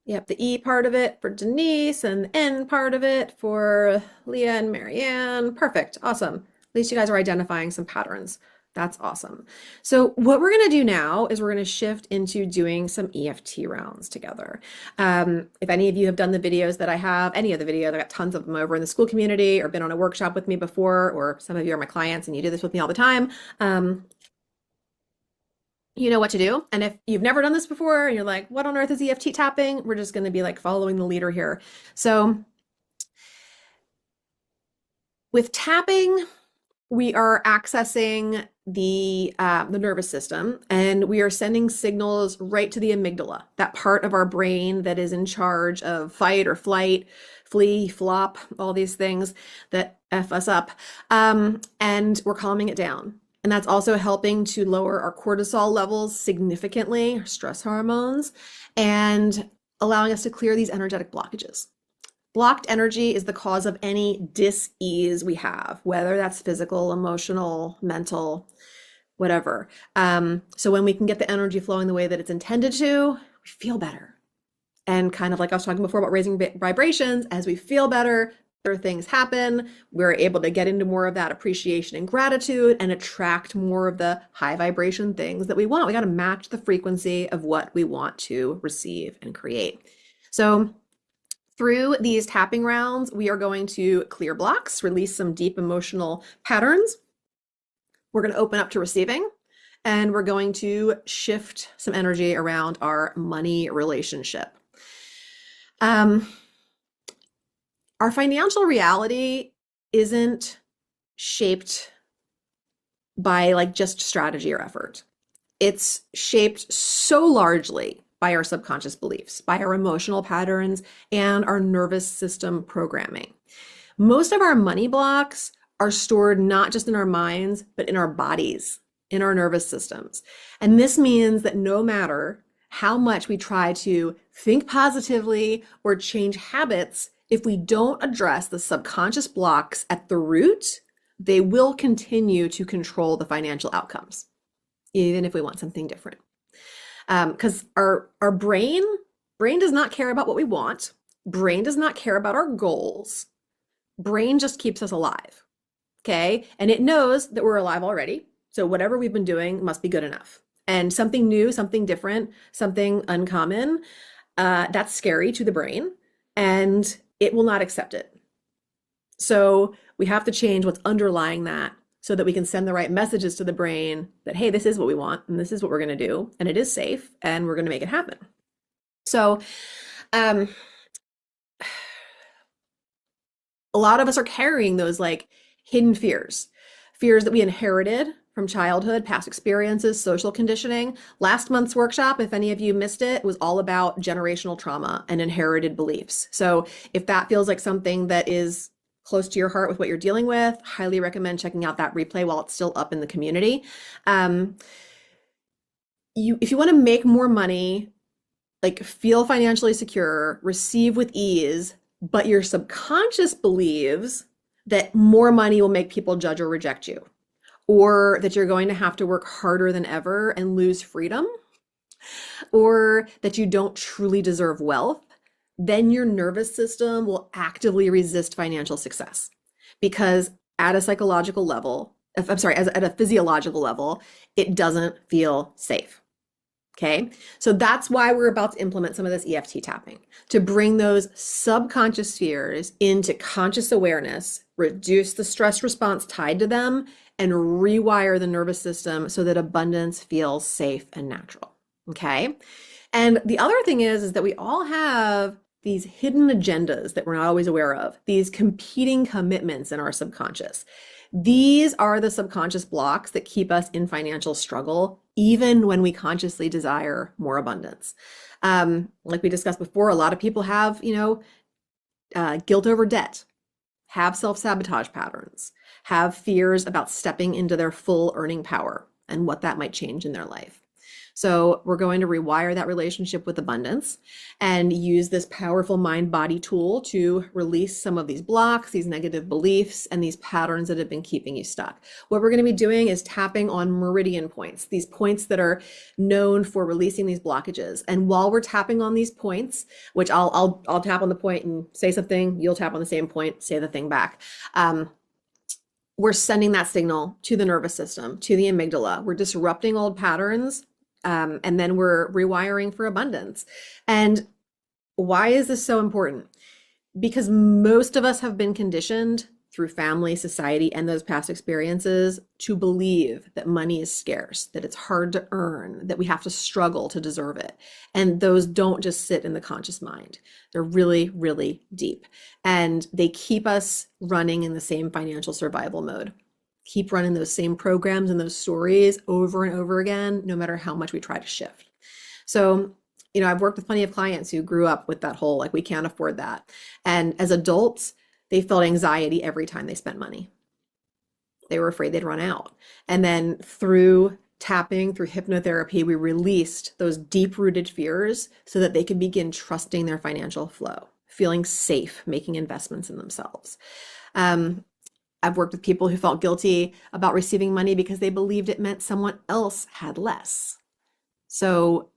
Yep, the E part of it for Denise and the N part of it for Leah and Marianne. Perfect. Awesome. At least you guys are identifying some patterns. That's awesome. So what we're going to do now is we're going to shift into doing some EFT rounds together. If any of you have done the videos that I have, any of the videos, I got tons of them over in the school community or been on a workshop with me before, or some of you are my clients and you do this with me all the time. You know what to do. And if you've never done this before and you're like, what on earth is EFT tapping? We're just going to be like following the leader here. So with tapping, we are accessing the nervous system and we are sending signals right to the amygdala, that part of our brain that is in charge of fight or flight, flee, flop, all these things that F us up. And we're calming it down. And that's also helping to lower our cortisol levels significantly, our stress hormones, and allowing us to clear these energetic blockages. Blocked energy is the cause of any dis-ease we have, whether that's physical, emotional, mental, whatever. So when we can get the energy flowing the way that it's intended to, we feel better. And kind of like I was talking before about raising vibrations, as we feel better, things happen. We're able to get into more of that appreciation and gratitude and attract more of the high vibration things that we want. We got to match the frequency of what we want to receive and create. So through these tapping rounds, we are going to clear blocks, release some deep emotional patterns. We're going to open up to receiving, and we're going to shift some energy around our money relationship. Our financial reality isn't shaped by like just strategy or effort. It's shaped so largely by our subconscious beliefs, by our emotional patterns, and our nervous system programming. Most of our money blocks are stored not just in our minds, but in our bodies, in our nervous systems. And this means that no matter how much we try to think positively or change habits, if we don't address the subconscious blocks at the root, they will continue to control the financial outcomes, even if we want something different. Because our brain does not care about what we want. Brain does not care about our goals. Brain just keeps us alive. Okay. And it knows that we're alive already. So whatever we've been doing must be good enough. And something new, something different, something uncommon, that's scary to the brain, and it will not accept it. So we have to change what's underlying that so that we can send the right messages to the brain that, hey, this is what we want, and this is what we're going to do, and it is safe, and we're going to make it happen. So a lot of us are carrying those like hidden fears that we inherited from childhood, past experiences, social conditioning. Last month's workshop, if any of you missed it, was all about generational trauma and inherited beliefs. So if that feels like something that is close to your heart with what you're dealing with, highly recommend checking out that replay while it's still up in the community. If you want to make more money, like feel financially secure, receive with ease, but your subconscious believes that more money will make people judge or reject you, or that you're going to have to work harder than ever and lose freedom, or that you don't truly deserve wealth, then your nervous system will actively resist financial success. Because at a psychological level, at a physiological level, it doesn't feel safe. Okay, so that's why we're about to implement some of this EFT tapping to bring those subconscious fears into conscious awareness, reduce the stress response tied to them, and rewire the nervous system so that abundance feels safe and natural. Okay, and the other thing is that we all have these hidden agendas that we're not always aware of, these competing commitments in our subconscious. These are the subconscious blocks that keep us in financial struggle, even when we consciously desire more abundance. Like we discussed before, a lot of people have, guilt over debt, have self-sabotage patterns, have fears about stepping into their full earning power and what that might change in their life. So we're going to rewire that relationship with abundance and use this powerful mind-body tool to release some of these blocks, these negative beliefs, and these patterns that have been keeping you stuck. What we're going to be doing is tapping on meridian points, these points that are known for releasing these blockages. And while we're tapping on these points, which I'll tap on the point and say something, you'll tap on the same point, say the thing back. We're sending that signal to the nervous system, to the amygdala. We're disrupting old patterns. And then we're rewiring for abundance. And why is this so important? Because most of us have been conditioned through family, society, and those past experiences to believe that money is scarce, that it's hard to earn, that we have to struggle to deserve it. And those don't just sit in the conscious mind. They're really, really deep. And they keep us running in the same financial survival mode. Keep running those same programs and those stories over and over again, no matter how much we try to shift. So, I've worked with plenty of clients who grew up with that whole, like, we can't afford that. And as adults, they felt anxiety every time they spent money. They were afraid they'd run out. And then through tapping, through hypnotherapy, we released those deep-rooted fears so that they could begin trusting their financial flow, feeling safe, making investments in themselves. I've worked with people who felt guilty about receiving money because they believed it meant someone else had less. So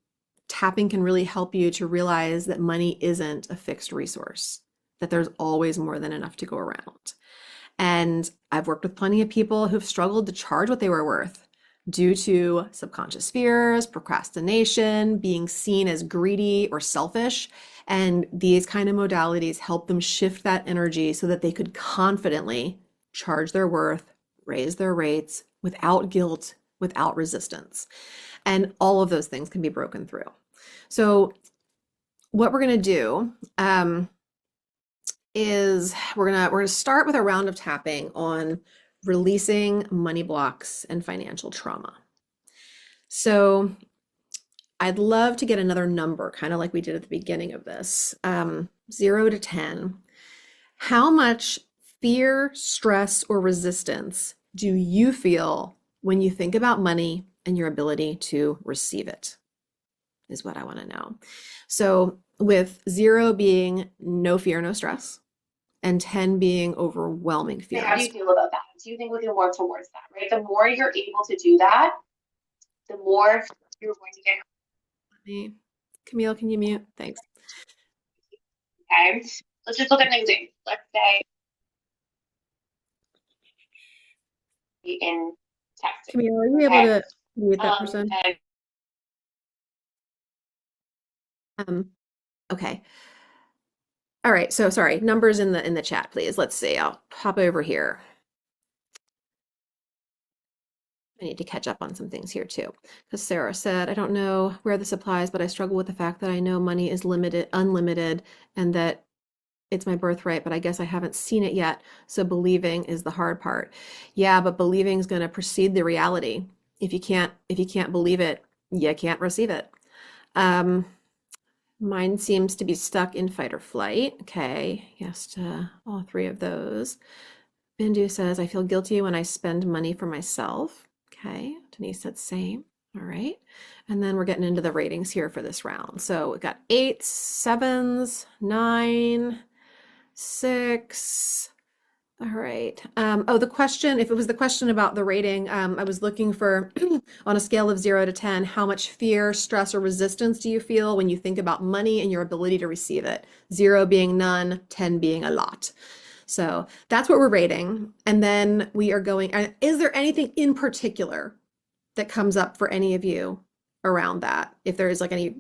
tapping can really help you to realize that money isn't a fixed resource, that there's always more than enough to go around. And I've worked with plenty of people who've struggled to charge what they were worth due to subconscious fears, procrastination, being seen as greedy or selfish. And these kind of modalities help them shift that energy so that they could confidently charge their worth, raise their rates without guilt, without resistance. And all of those things can be broken through. So what we're going to do is we're going to start with a round of tapping on releasing money blocks and financial trauma. So I'd love to get another number, kind of like we did at the beginning of this. 0 to 10. How much fear, stress, or resistance do you feel when you think about money and your ability to receive it? Is what I want to know. So, with 0 being no fear, no stress, and 10 being overwhelming And fear how and do you stress. feel about that? Do you think we can work towards that, right? The more you're able to do that, the more you're going to get. Camille, can you mute? Thanks. Okay. Let's just look at an example. Let's say in Texas. Camille, are you able Okay. to mute that person? And Um, okay. All right. So sorry, numbers in the chat, please. Let's see. I'll pop over here. I need to catch up on some things here too. Because Sarah said, I don't know where this applies, but I struggle with the fact that I know money is limited, unlimited, and that it's my birthright, but I guess I haven't seen it yet. So believing is the hard part. Yeah, but believing is going to precede the reality. If you can't believe it, you can't receive it. Um, Mine seems to be stuck in fight or flight. Okay, yes to all three of those. Bindu says, I feel guilty when I spend money for myself. Okay, Denise said same. All right. And then we're getting into the ratings here for this round. So we got 8s, 7s, 9, 6. All right. Oh, the question, if it was the question about the rating, I was looking for on a scale of 0 to 10, how much fear, stress, or resistance do you feel when you think about money and your ability to receive it? 0 being none, 10 being a lot. So that's what we're rating. And then we are going, is there anything in particular that comes up for any of you around that? If there is like any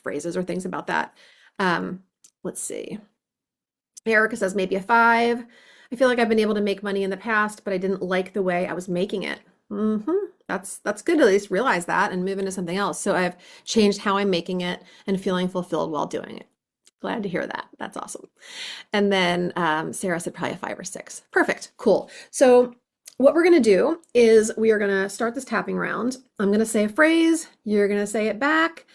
phrases or things about that. Um, let's see. Erica says maybe a 5. I feel like I've been able to make money in the past, but I didn't like the way I was making it. That's good to at least realize that and move into something else. So I've changed how I'm making it and feeling fulfilled while doing it. Glad to hear that. That's awesome. And then Sarah said probably a 5 or 6. Perfect. Cool. So what we're going to do is we are going to start this tapping round. I'm going to say a phrase. You're going to say it back.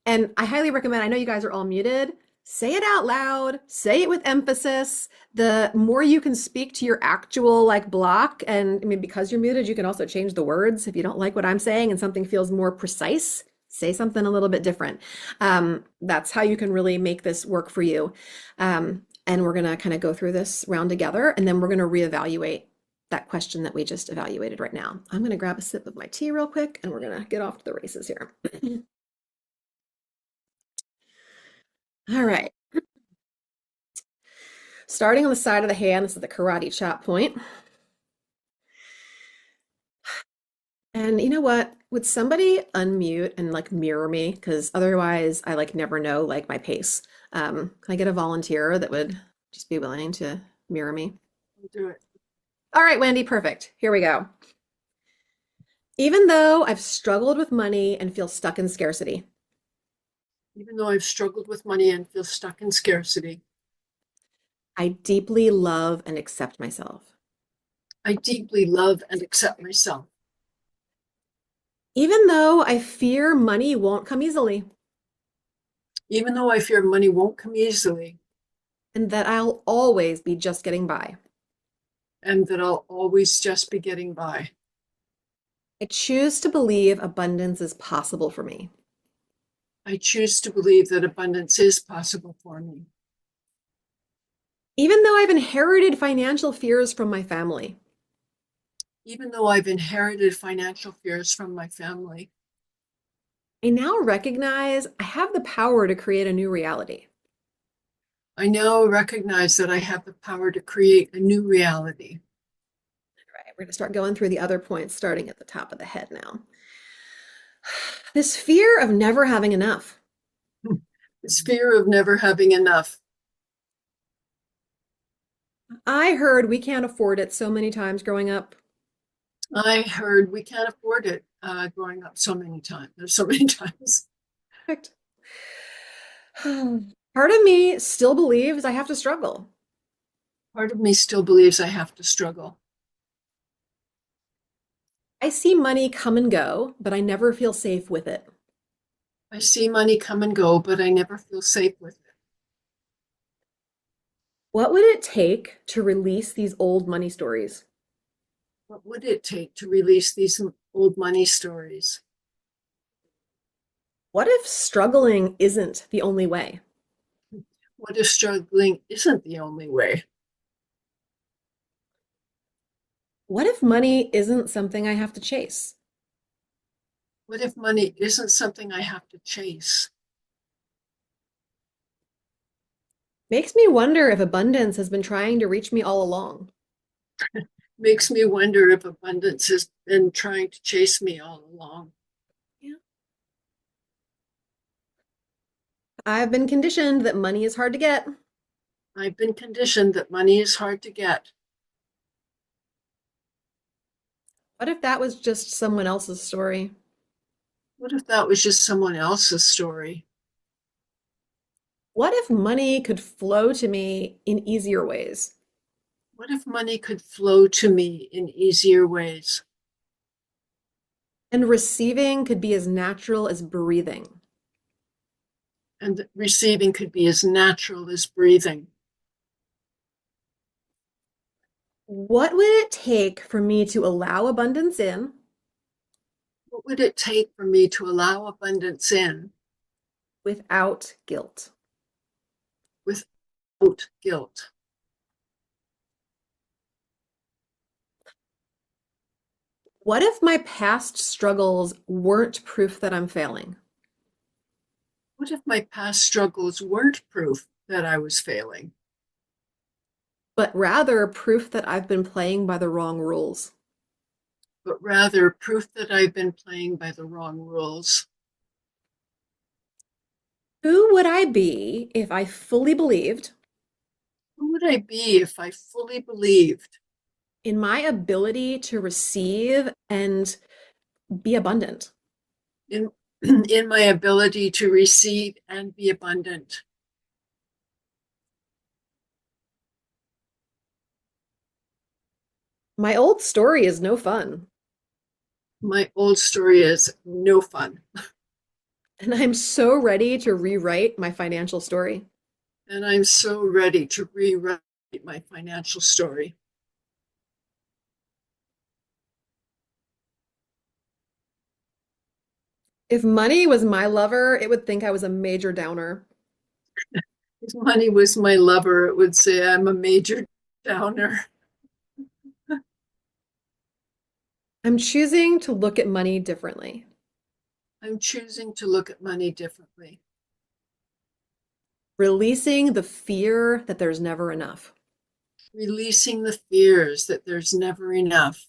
And I highly recommend, I know you guys are all muted. Say it out loud, say it with emphasis. The more you can speak to your actual like block, and I mean, because you're muted, you can also change the words. If you don't like what I'm saying and something feels more precise, say something a little bit different. That's how you can really make this work for you. And we're going to kind of go through this round together, and then we're going to reevaluate that question that we just evaluated right now. I'm going to grab a sip of my tea real quick, and we're going to get off to the races here. All right. Starting on the side of the hand, this is the karate chop point. And you know what? Would somebody unmute and like mirror me? Because otherwise I like never know like my pace. Can I get a volunteer that would just be willing to mirror me? I'll do it. All right, Wendy, perfect. Here we go. Even though I've struggled with money and feel stuck in scarcity, Even though I've struggled with money and feel stuck in scarcity, I deeply love and accept myself. I deeply love and accept myself. Even though I fear money won't come easily, Even though I fear money won't come easily, and that I'll always be just getting by. and that I'll always just be getting by. I choose to believe abundance is possible for me. I choose to believe that abundance is possible for me. Even though I've inherited financial fears from my family, Even though I've inherited financial fears from my family, I now recognize I have the power to create a new reality. I now recognize that I have the power to create a new reality. All right, we're going to start going through the other points, starting at the top of the head now. This fear of never having enough. This fear of never having enough. I heard we can't afford it so many times growing up. I heard we can't afford it growing up so many times. There's so many times. Perfect. Part of me still believes I have to struggle. Part of me still believes I have to struggle. I see money come and go, but I never feel safe with it. I see money come and go, but I never feel safe with it. What would it take to release these old money stories? What would it take to release these old money stories? What if struggling isn't the only way? What if struggling isn't the only way? What if money isn't something I have to chase? What if money isn't something I have to chase? Makes me wonder if abundance has been trying to reach me all along. Makes me wonder if abundance has been trying to chase me all along. Yeah. I've been conditioned that money is hard to get. I've been conditioned that money is hard to get. What if that was just someone else's story? What if that was just someone else's story? What if money could flow to me in easier ways? What if money could flow to me in easier ways? And receiving could be as natural as breathing. And receiving could be as natural as breathing. What would it take for me to allow abundance in What would it take for me to allow abundance in without guilt? without guilt? What if my past struggles weren't proof that I'm failing, What if my past struggles weren't proof that I was failing, but rather proof that I've been playing by the wrong rules? but rather proof that I've been playing by the wrong rules? Who would I be if I fully believed Who would I be if I fully believed in my ability to receive and be abundant? in, in my ability to receive and be abundant? My old story is no fun, My old story is no fun, and I'm so ready to rewrite my financial story. and I'm so ready to rewrite my financial story. If money was my lover, it would think I was a major downer. If money was my lover, it would say I'm a major downer. I'm choosing to look at money differently. I'm choosing to look at money differently, Releasing the fear that there's never enough. releasing the fears that there's never enough.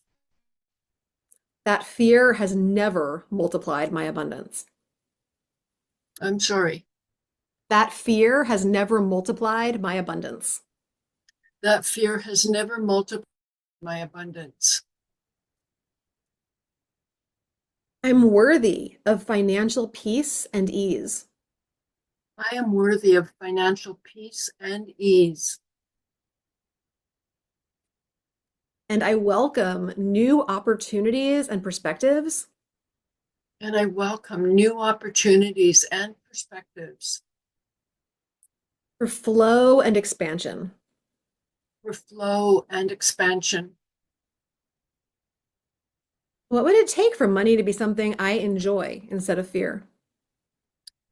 That fear has never multiplied my abundance. I'm sorry. That fear has never multiplied my abundance. That fear has never multiplied my abundance. I'm worthy of financial peace and ease. I am worthy of financial peace and ease. And I welcome new opportunities and perspectives And I welcome new opportunities and perspectives for flow and expansion. for flow and expansion. What would it take for money to be something I enjoy instead of fear?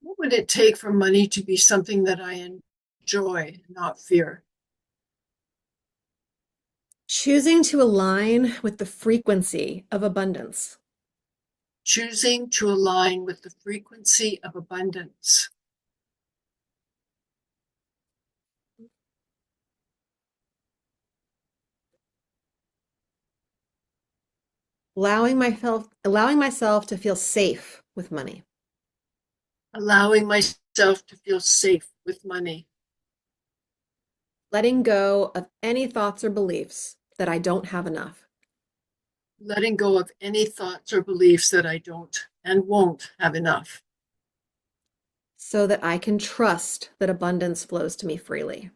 What would it take for money to be something that I enjoy, not fear? Choosing to align with the frequency of abundance. Choosing to align with the frequency of abundance. Allowing myself to feel safe with money. Allowing myself to feel safe with money. Letting go of any thoughts or beliefs that I don't have enough. Letting go of any thoughts or beliefs that I don't and won't have enough. So that I can trust that abundance flows to me freely.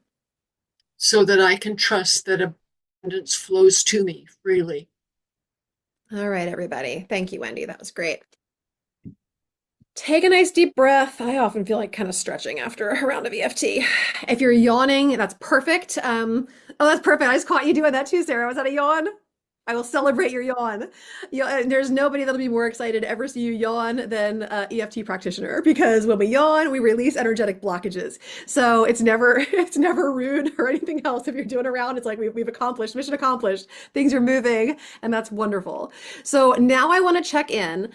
So that I can trust that abundance flows to me freely. All right, everybody. Thank you, Wendy. That was great. Take a nice deep breath. I often feel like kind of stretching after a round of EFT. If you're yawning, that's perfect. Oh, that's perfect. I just caught you doing that too, Sarah. Was that a yawn? I will celebrate your yawn. There's nobody that'll be more excited to ever see you yawn than EFT practitioner because when we yawn, we release energetic blockages. So it's never it's never rude or anything else. If you're doing a round, it's like we've accomplished, mission accomplished. Things are moving, and that's wonderful. So now I want to check in.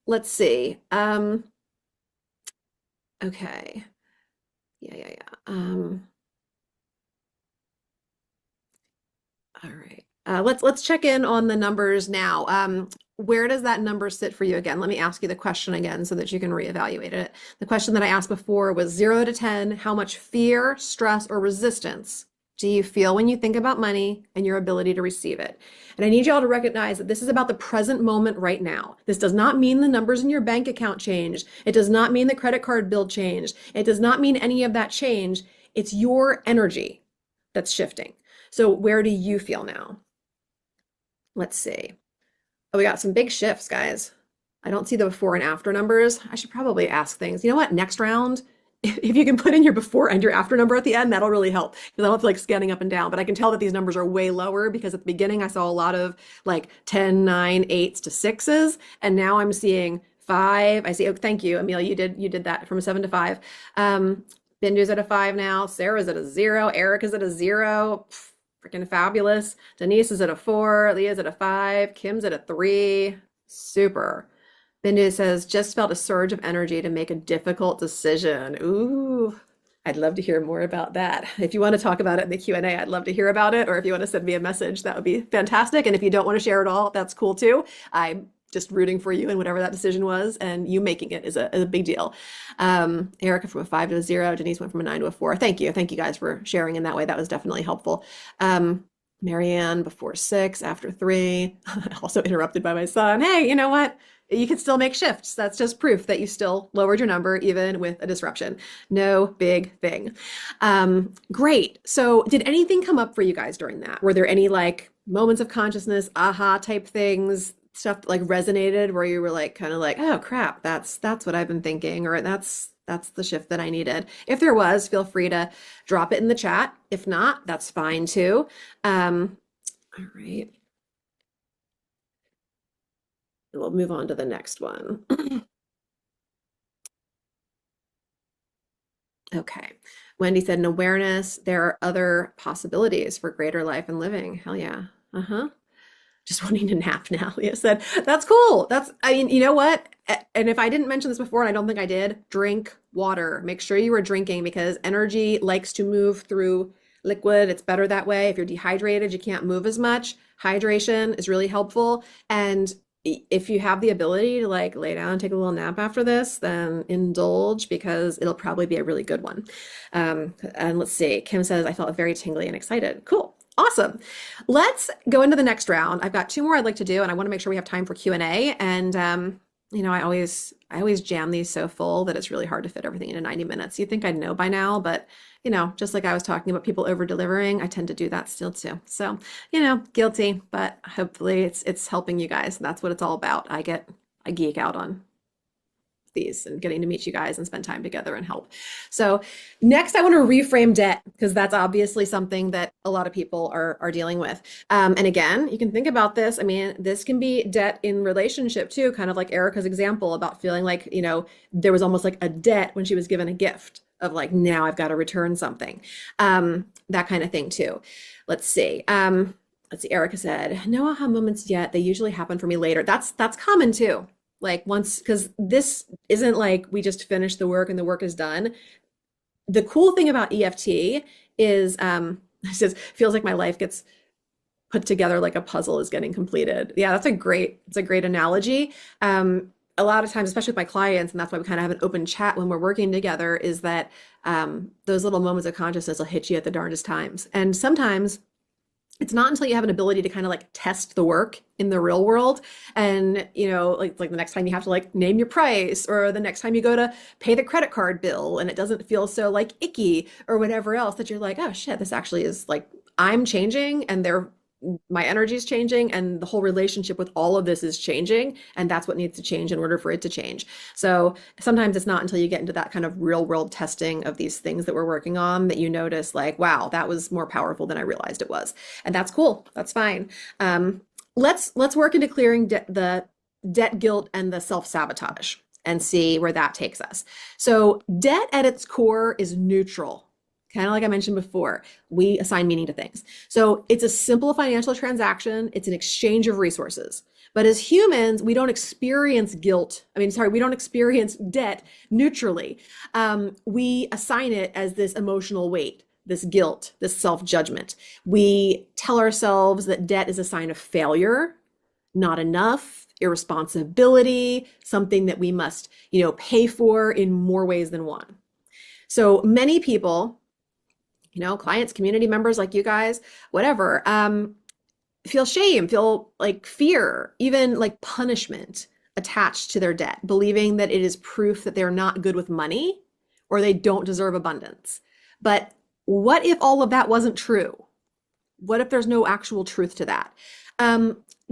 Let's see. Okay. Yeah. All right. Let's check in on the numbers now. Where does that number sit for you again? Let me ask you the question again so that you can reevaluate it. The question that I asked before was 0 to 10, how much fear, stress, or resistance do you feel when you think about money and your ability to receive it? And I need y'all to recognize that this is about the present moment right now. This does not mean the numbers in your bank account changed. It does not mean the credit card bill changed. It does not mean any of that change. It's your energy that's shifting. So where do you feel now? Let's see. Oh, we got some big shifts, guys. I don't see the before and after numbers. I should probably ask things. You know what? Next round, if you can put in your before and your after number at the end, that'll really help because I don't feel like scanning up and down. But I can tell that these numbers are way lower because at the beginning I saw a lot of like 10, 9, 8s to 6s, and now I'm seeing 5. I see. Oh, thank you, Emil. You did that from a 7 to 5. Bindu's at a 5 now. Sarah's at a 0. Eric is at a 0. Freaking fabulous. Denise is at a 4. Leah's at a 5. Kim's at a 3. Super. Bindu says, just felt a surge of energy to make a difficult decision. Ooh, I'd love to hear more about that. If you want to talk about it in the Q&A, I'd love to hear about it. Or if you want to send me a message, that would be fantastic. And if you don't want to share it all, that's cool too. I'm just rooting for you in whatever that decision was, and you making it is a big deal. Erica from a 5 to a 0. Denise went from a 9 to a 4. Thank you. Thank you guys for sharing in that way. That was definitely helpful. Marianne before 6, after 3. Also interrupted by my son. Hey, you know what? You can still make shifts. That's just proof that you still lowered your number even with a disruption. No big thing. Great. So did anything come up for you guys during that? Were there any like moments of consciousness, aha type things, stuff that like resonated where you were like kind of like, oh crap, that's what I've been thinking, or that's the shift that I needed. If there was, feel free to drop it in the chat. If not, that's fine too. All right. We'll move on to the next one. Okay. Wendy said, an awareness, there are other possibilities for greater life and living. Hell yeah. Just wanting to nap now. Leah said, that's cool. I mean, you know what? And if I didn't mention this before, and I don't think I did, drink water. Make sure you are drinking because energy likes to move through liquid. It's better that way. If you're dehydrated, you can't move as much. Hydration is really helpful. And if you have the ability to like lay down and take a little nap after this, then indulge because it'll probably be a really good one. And let's see. Kim says, I felt very tingly and excited. Cool. Awesome. Let's go into the next round. I've got 2 more I'd like to do, and I want to make sure we have time for Q&A. And you know, I always jam these so full that it's really hard to fit everything into 90 minutes. You'd think I'd know by now, but you know, just like I was talking about people over delivering, I tend to do that still too. So, you know, guilty, but hopefully it's helping you guys. That's what it's all about. I geek out on these and getting to meet you guys and spend time together and help. So next I want to reframe debt because that's obviously something that a lot of people are dealing with. And again, you can think about this. I mean, this can be debt in relationship too, kind of like Erica's example about feeling like, you know, there was almost like a debt when she was given a gift of like, now I've got to return something. That kind of thing too. Let's see. Erica said, no aha moments yet. They usually happen for me later. That's common too. Like once, because this isn't like we just finished the work and the work is done. The cool thing about EFT is it says feels like my life gets put together like a puzzle is getting completed. Yeah, it's a great analogy. A lot of times, especially with my clients, and that's why we kind of have an open chat when we're working together, is that those little moments of consciousness will hit you at the darndest times. And sometimes it's not until you have an ability to kind of like test the work in the real world. And, you know, like the next time you have to like name your price, or the next time you go to pay the credit card bill and it doesn't feel so like icky or whatever else, that you're like, oh shit, this actually is like, I'm changing and my energy is changing and the whole relationship with all of this is changing. And that's what needs to change in order for it to change. So sometimes it's not until you get into that kind of real world testing of these things that we're working on that you notice like, wow, that was more powerful than I realized it was. And that's cool. That's fine. Let's work into clearing the debt guilt and the self-sabotage and see where that takes us. So debt at its core is neutral. Kind of like I mentioned before, we assign meaning to things. So it's a simple financial transaction. It's an exchange of resources. But as humans, we don't experience we don't experience debt neutrally. We assign it as this emotional weight, this guilt, this self-judgment. We tell ourselves that debt is a sign of failure, not enough, irresponsibility, something that we must, pay for in more ways than one. So many people, clients, community members like you guys, whatever, feel shame, feel like fear, even like punishment attached to their debt, believing that it is proof that they're not good with money or they don't deserve abundance. But what if all of that wasn't true? What if there's no actual truth to that?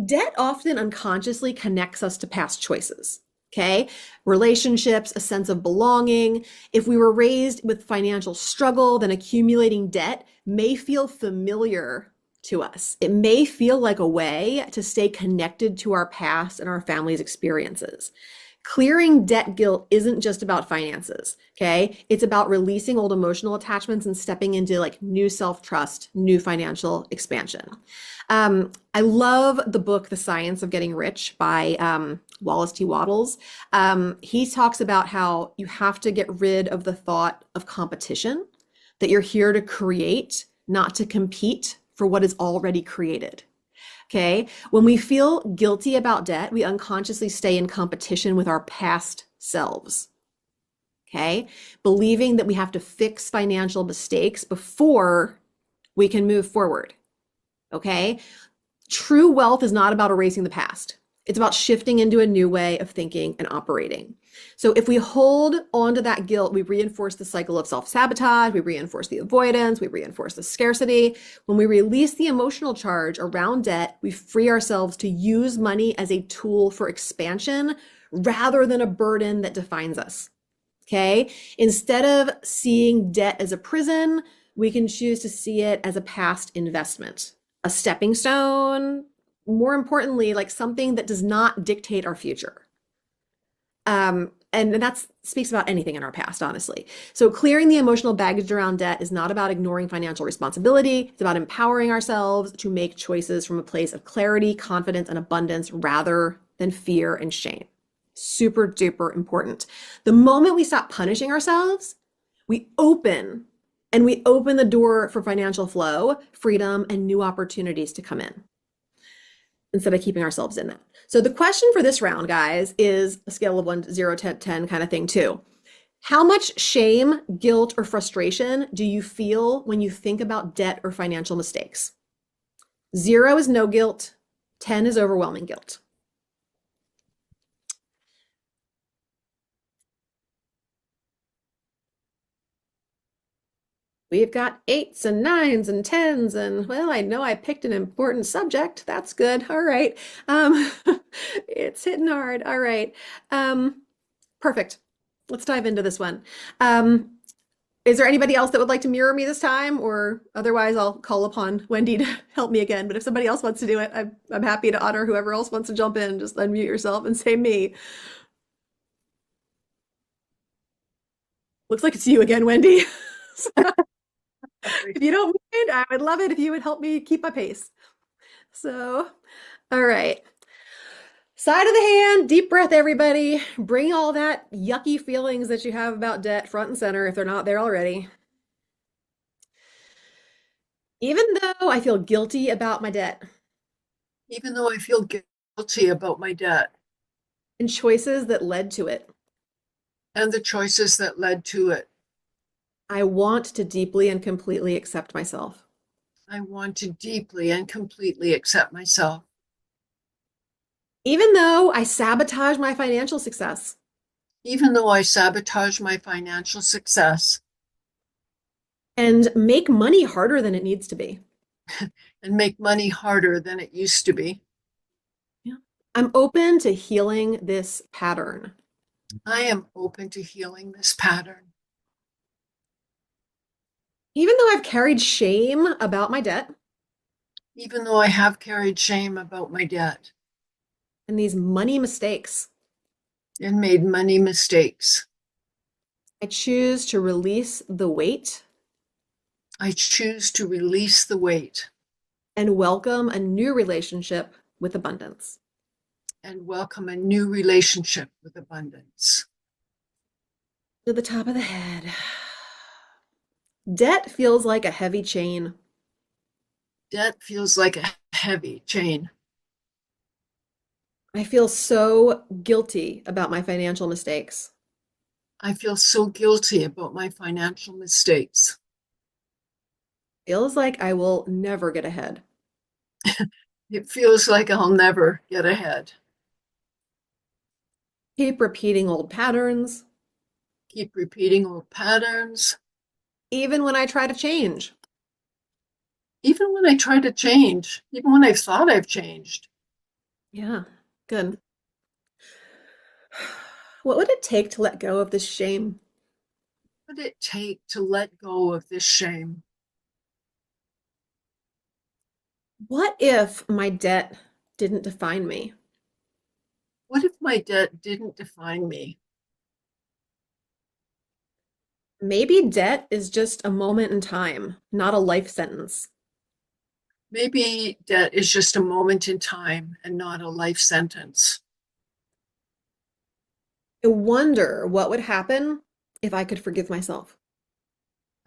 Debt often unconsciously connects us to past choices. Okay, relationships, a sense of belonging. If we were raised with financial struggle, then accumulating debt may feel familiar to us. It may feel like a way to stay connected to our past and our family's experiences. Clearing debt guilt isn't just about finances, okay? It's about releasing old emotional attachments and stepping into like new self-trust, new financial expansion. I love the book, The Science of Getting Rich by Wallace T. Wattles. He talks about how you have to get rid of the thought of competition, that you're here to create, not to compete for what is already created. Okay. When we feel guilty about debt, we unconsciously stay in competition with our past selves. Okay. Believing that we have to fix financial mistakes before we can move forward. Okay. True wealth is not about erasing the past. It's about shifting into a new way of thinking and operating. So if we hold on to that guilt, we reinforce the cycle of self-sabotage, we reinforce the avoidance, we reinforce the scarcity. When we release the emotional charge around debt, we free ourselves to use money as a tool for expansion rather than a burden that defines us. Okay? Instead of seeing debt as a prison, we can choose to see it as a past investment, a stepping stone, more importantly, like something that does not dictate our future. And that speaks about anything in our past, honestly. So clearing the emotional baggage around debt is not about ignoring financial responsibility. It's about empowering ourselves to make choices from a place of clarity, confidence, and abundance rather than fear and shame. Super duper important. The moment we stop punishing ourselves, we open the door for financial flow, freedom, and new opportunities to come in, instead of keeping ourselves in that. So the question for this round, guys, is a scale of 1 to 0 to 10 kind of thing too. How much shame, guilt, or frustration do you feel when you think about debt or financial mistakes? 0 is no guilt, 10 is overwhelming guilt. We've got 8s and 9s and 10s, and well, I know I picked an important subject. That's good. All right. It's hitting hard. All right. Perfect. Let's dive into this one. Is there anybody else that would like to mirror me this time, or otherwise I'll call upon Wendy to help me again. But if somebody else wants to do it, I'm happy to honor whoever else wants to jump in. Just unmute yourself and say me. Looks like it's you again, Wendy. If you don't mind, I would love it if you would help me keep my pace. So, all right. Side of the hand, deep breath, everybody. Bring all that yucky feelings that you have about debt front and center if they're not there already. Even though I feel guilty about my debt Even though I feel guilty about my debt and choices that led to it, and the choices that led to it, I want to deeply and completely accept myself. I want to deeply and completely accept myself. Even though I sabotage my financial success, Even though I sabotage my financial success and make money harder than it needs to be. and make money harder than it used to be. Yeah. I'm open to healing this pattern. I am open to healing this pattern. Even though I've carried shame about my debt Even though I have carried shame about my debt and these money mistakes, and made money mistakes, I choose to release the weight I choose to release the weight and welcome a new relationship with abundance. and welcome a new relationship with abundance. To the top of the head. Debt feels like a heavy chain. Debt feels like a heavy chain. I feel so guilty about my financial mistakes. I feel so guilty about my financial mistakes. Feels like I will never get ahead. It feels like I'll never get ahead. Keep repeating old patterns, Keep repeating old patterns. even when I try to change. Even when I try to change, even when I've thought I've changed. Yeah, good. What would it take to let go of this shame? What would it take to let go of this shame? What if my debt didn't define me? What if my debt didn't define me? Maybe debt is just a moment in time, not a life sentence. Maybe debt is just a moment in time and not a life sentence. I wonder what would happen if I could forgive myself.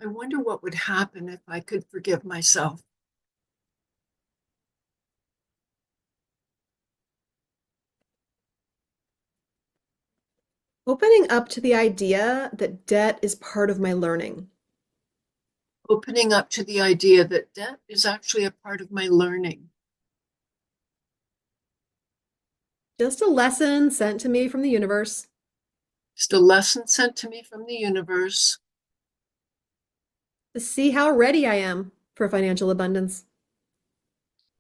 I wonder what would happen if I could forgive myself. Opening up to the idea that debt is part of my learning. Opening up to the idea that debt is actually a part of my learning. Just a lesson sent to me from the universe. Just a lesson sent to me from the universe To see how ready I am for financial abundance.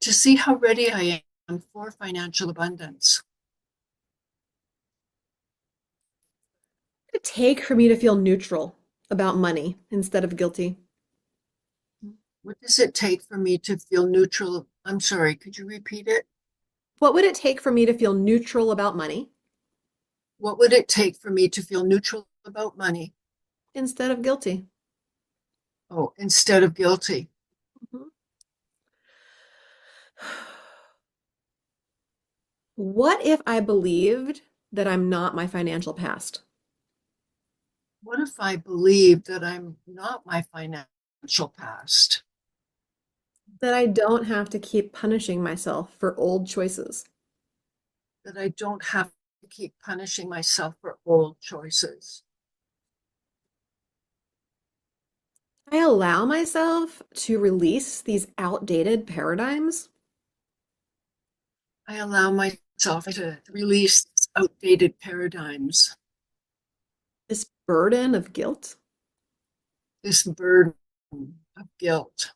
to see how ready I am for financial abundance. What would it take for me to feel neutral about money instead of guilty? What does it take for me to feel neutral? I'm sorry, could you repeat it? What would it take for me to feel neutral about money What would it take for me to feel neutral about money? instead of guilty? Oh, instead of guilty. Mhm. What if I believed that I'm not my financial past? What if I believe that I'm not my financial past? That I don't have to keep punishing myself for old choices? That I don't have to keep punishing myself for old choices? I allow myself to release these outdated paradigms? I allow myself to release outdated paradigms, This burden of guilt? this burden of guilt,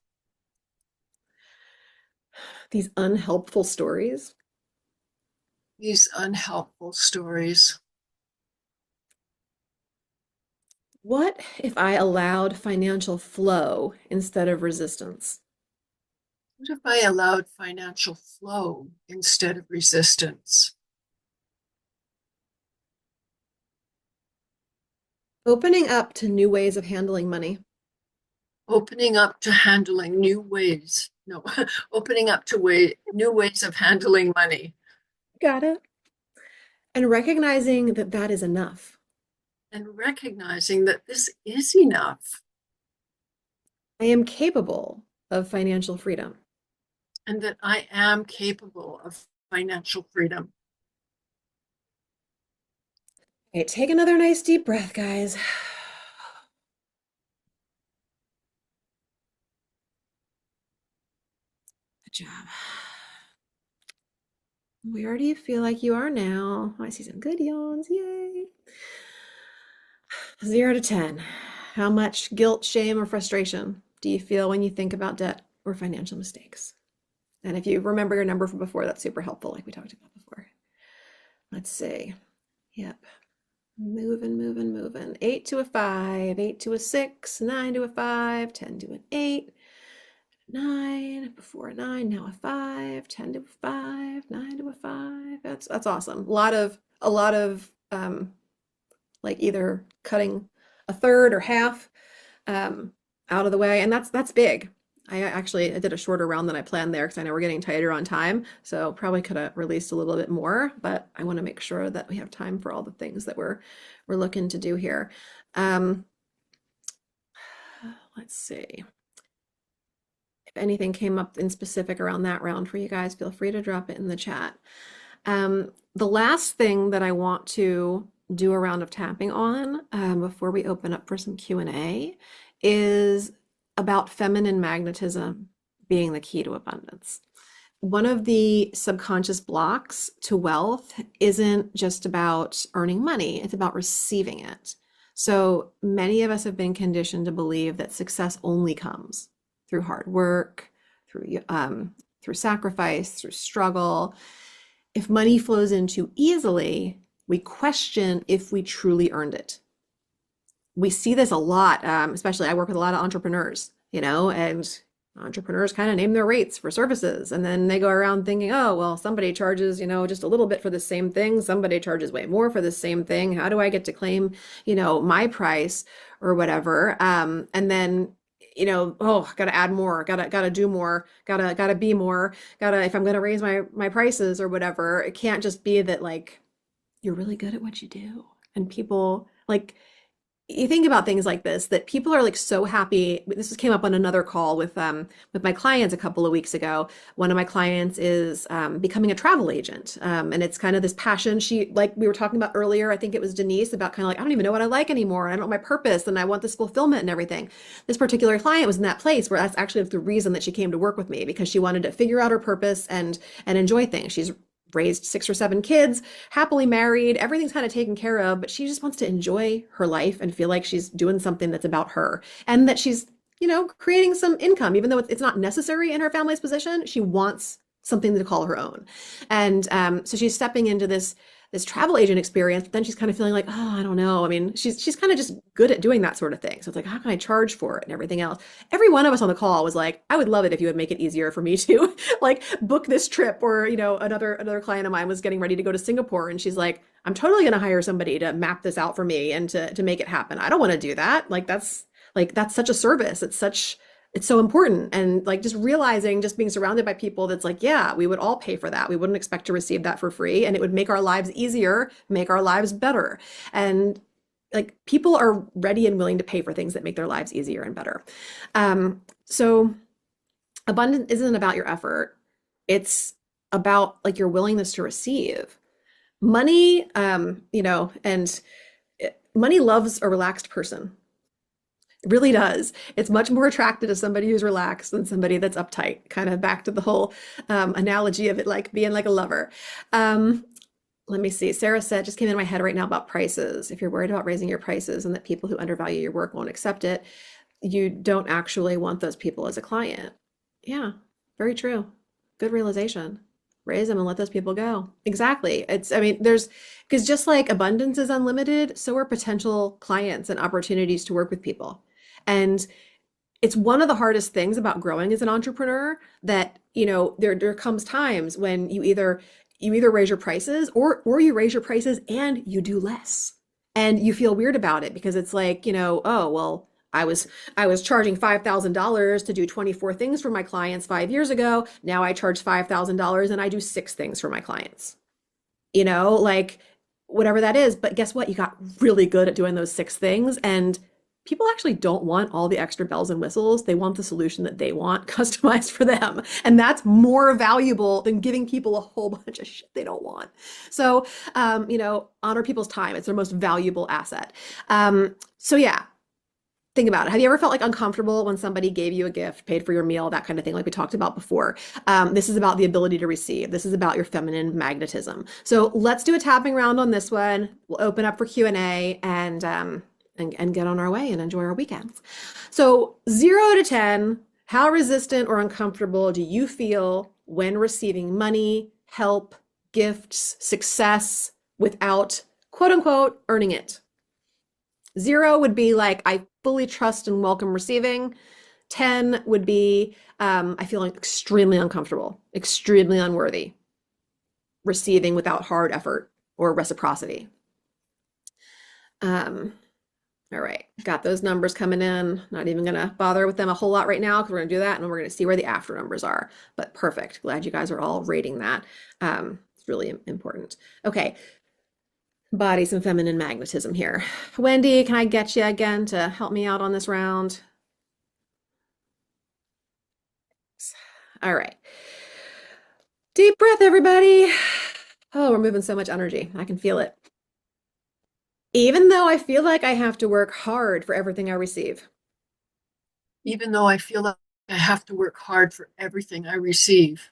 These unhelpful stories? these unhelpful stories. What if I allowed financial flow instead of resistance? What if I allowed financial flow instead of resistance? Opening up to new ways of handling money. Opening up to handling new ways. No, opening up to new ways of handling money Got it. And recognizing that that is enough. and recognizing that this is enough I am capable of financial freedom. and that I am capable of financial freedom. Okay, take another nice deep breath, guys. Good job. Where do you feel like you are now? I see some good yawns. Yay. 0 to 10. How much guilt, shame, or frustration do you feel when you think about debt? or financial mistakes. And if you remember your number from before, that's super helpful, like we talked about before. Let's see. Yep. Moving, moving, moving. 8 to a 5, 8 to a 6, 9 to a 5, 10 to an 8, 9, before a 9, now a 5, 10 to a 5, 9 to a 5. That's awesome. A lot of like either cutting a third or half out of the way, and that's big. I did a shorter round than I planned there because I know we're getting tighter on time, so probably could have released a little bit more, but I want to make sure that we have time for all the things that we're looking to do here. Let's see. If anything came up in specific around that round for you guys, feel free to drop it in the chat. The last thing that I want to do a round of tapping on before we open up for some Q&A is about feminine magnetism being the key to abundance. One of the subconscious blocks to wealth isn't just about earning money, it's about receiving it. So many of us have been conditioned to believe that success only comes through hard work, through sacrifice, through struggle. If money flows in too easily, we question if we truly earned it. We see this a lot, especially I work with a lot of entrepreneurs, and entrepreneurs kind of name their rates for services. And then they go around thinking, oh, well, somebody charges, just a little bit for the same thing. Somebody charges way more for the same thing. How do I get to claim, my price or whatever? And then, oh, got to add more, got to do more, got to be more, if I'm going to raise my prices or whatever, it can't just be that like, you're really good at what you do. And people like, you think about things like this, that people are like so happy. This came up on another call with my clients a couple of weeks ago. One of my clients is becoming a travel agent. And it's kind of this passion. She, like we were talking about earlier, I think it was Denise, about kind of like, I don't even know what I like anymore. I don't know my purpose and I want this fulfillment and everything. This particular client was in that place where that's actually the reason that she came to work with me, because she wanted to figure out her purpose and enjoy things. She's raised 6 or 7 kids, happily married, everything's kind of taken care of, but she just wants to enjoy her life and feel like she's doing something that's about her and that she's, creating some income, even though it's not necessary in her family's position. She wants something to call her own. And so she's stepping into this travel agent experience, but then she's kind of feeling like, oh, I don't know. I mean, she's kind of just good at doing that sort of thing. So it's like, how can I charge for it and everything else? Every one of us on the call was like, I would love it if you would make it easier for me to like book this trip. Or, another client of mine was getting ready to go to Singapore and she's like, I'm totally going to hire somebody to map this out for me and to make it happen. I don't want to do that. That's such a service. It's so important. And like just realizing, just being surrounded by people that's like, yeah, we would all pay for that. We wouldn't expect to receive that for free. And it would make our lives easier, make our lives better. And like people are ready and willing to pay for things that make their lives easier and better. So abundance isn't about your effort. It's about like your willingness to receive. Money, and money loves a relaxed person. It really does. It's much more attracted to somebody who's relaxed than somebody that's uptight. Kind of back to the whole analogy of it like being like a lover. Let me see. Sarah said, just came in my head right now about prices. If you're worried about raising your prices and that people who undervalue your work won't accept it, you don't actually want those people as a client. Yeah, very true. Good realization. Raise them and let those people go. Exactly. Because just like abundance is unlimited, so are potential clients and opportunities to work with people. And it's one of the hardest things about growing as an entrepreneur that, there comes times when you either raise your prices or you raise your prices and you do less. And you feel weird about it because it's like, oh, well, I was charging $5,000 to do 24 things for my clients 5 years ago. Now I charge $5,000 and I do 6 things for my clients. Like whatever that is. But guess what? You got really good at doing those 6 things, and people actually don't want all the extra bells and whistles. They want the solution that they want customized for them. And that's more valuable than giving people a whole bunch of shit they don't want. So, honor people's time. It's their most valuable asset. So yeah. Think about it. Have you ever felt like uncomfortable when somebody gave you a gift, paid for your meal, that kind of thing, like we talked about before? This is about the ability to receive. This is about your feminine magnetism. So let's do a tapping round on this one. We'll open up for Q&A and get on our way and enjoy our weekends. So 0 to 10, How resistant or uncomfortable do you feel when receiving money, help, gifts, success without quote unquote earning it? 0 would be like, I fully trust and welcome receiving. 10 would be, I feel like extremely uncomfortable, extremely unworthy receiving without hard effort or reciprocity. All right, got those numbers coming in. Not even gonna bother with them a whole lot right now because we're gonna do that and we're gonna see where the after numbers are. But perfect. Glad you guys are all rating that. It's really important. Okay, body some feminine magnetism here. Wendy, can I get you again to help me out on this round? All right. Deep breath, everybody. Oh, we're moving so much energy. I can feel it. Even though I feel like I have to work hard for everything I receive. Even though I feel like I have to work hard for everything I receive,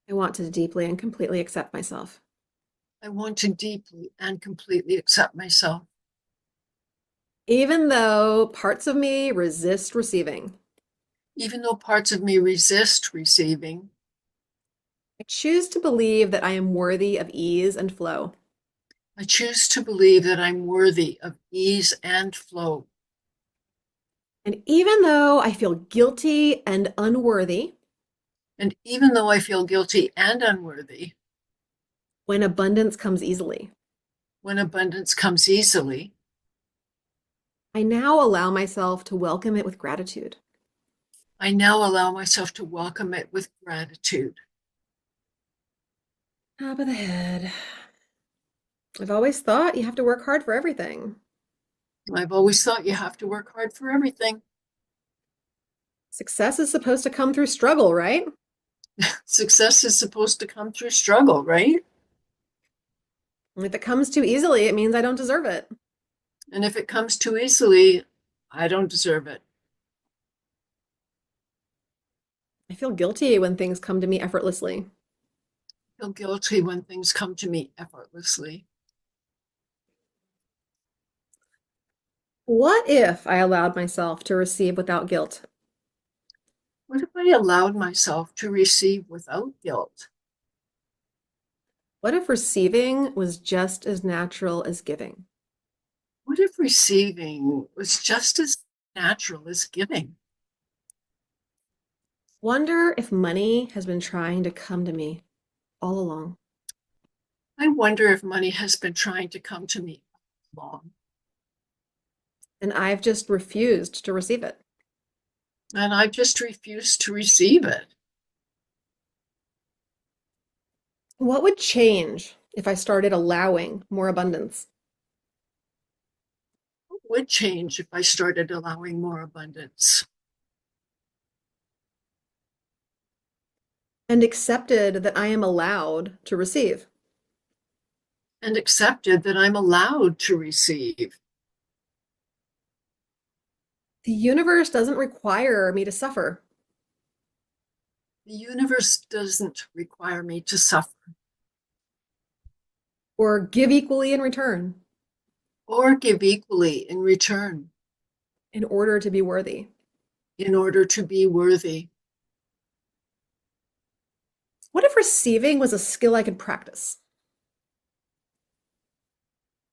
I want to deeply and completely accept myself. I want to deeply and completely accept myself. Even though parts of me resist receiving. Even though parts of me resist receiving, I choose to believe that I am worthy of ease and flow. I choose to believe that I'm worthy of ease and flow. And even though I feel guilty and unworthy, And even though I feel guilty and unworthy, when abundance comes easily, when abundance comes easily, I now allow myself to welcome it with gratitude. I now allow myself to welcome it with gratitude. Top of the head. I've always thought you have to work hard for everything. I've always thought you have to work hard for everything. Success is supposed to come through struggle, right? Success is supposed to come through struggle, right? If it comes too easily, it means I don't deserve it. And if it comes too easily, I don't deserve it. I feel guilty when things come to me effortlessly. I feel guilty when things come to me effortlessly. What if I allowed myself to receive without guilt? What if I allowed myself to receive without guilt? What if receiving was just as natural as giving? What if receiving was just as natural as giving? Wonder if money has been trying to come to me all along. I wonder if money has been trying to come to me long, And I've just refused to receive it. and I've just refused to receive it. What would change if I started allowing more abundance? What would change if I started allowing more abundance And accepted that I am allowed to receive? and accepted that I'm allowed to receive? The universe doesn't require me to suffer. The universe doesn't require me to suffer Or give equally in return or give equally in return in order to be worthy. in order to be worthy. What if receiving was a skill I could practice?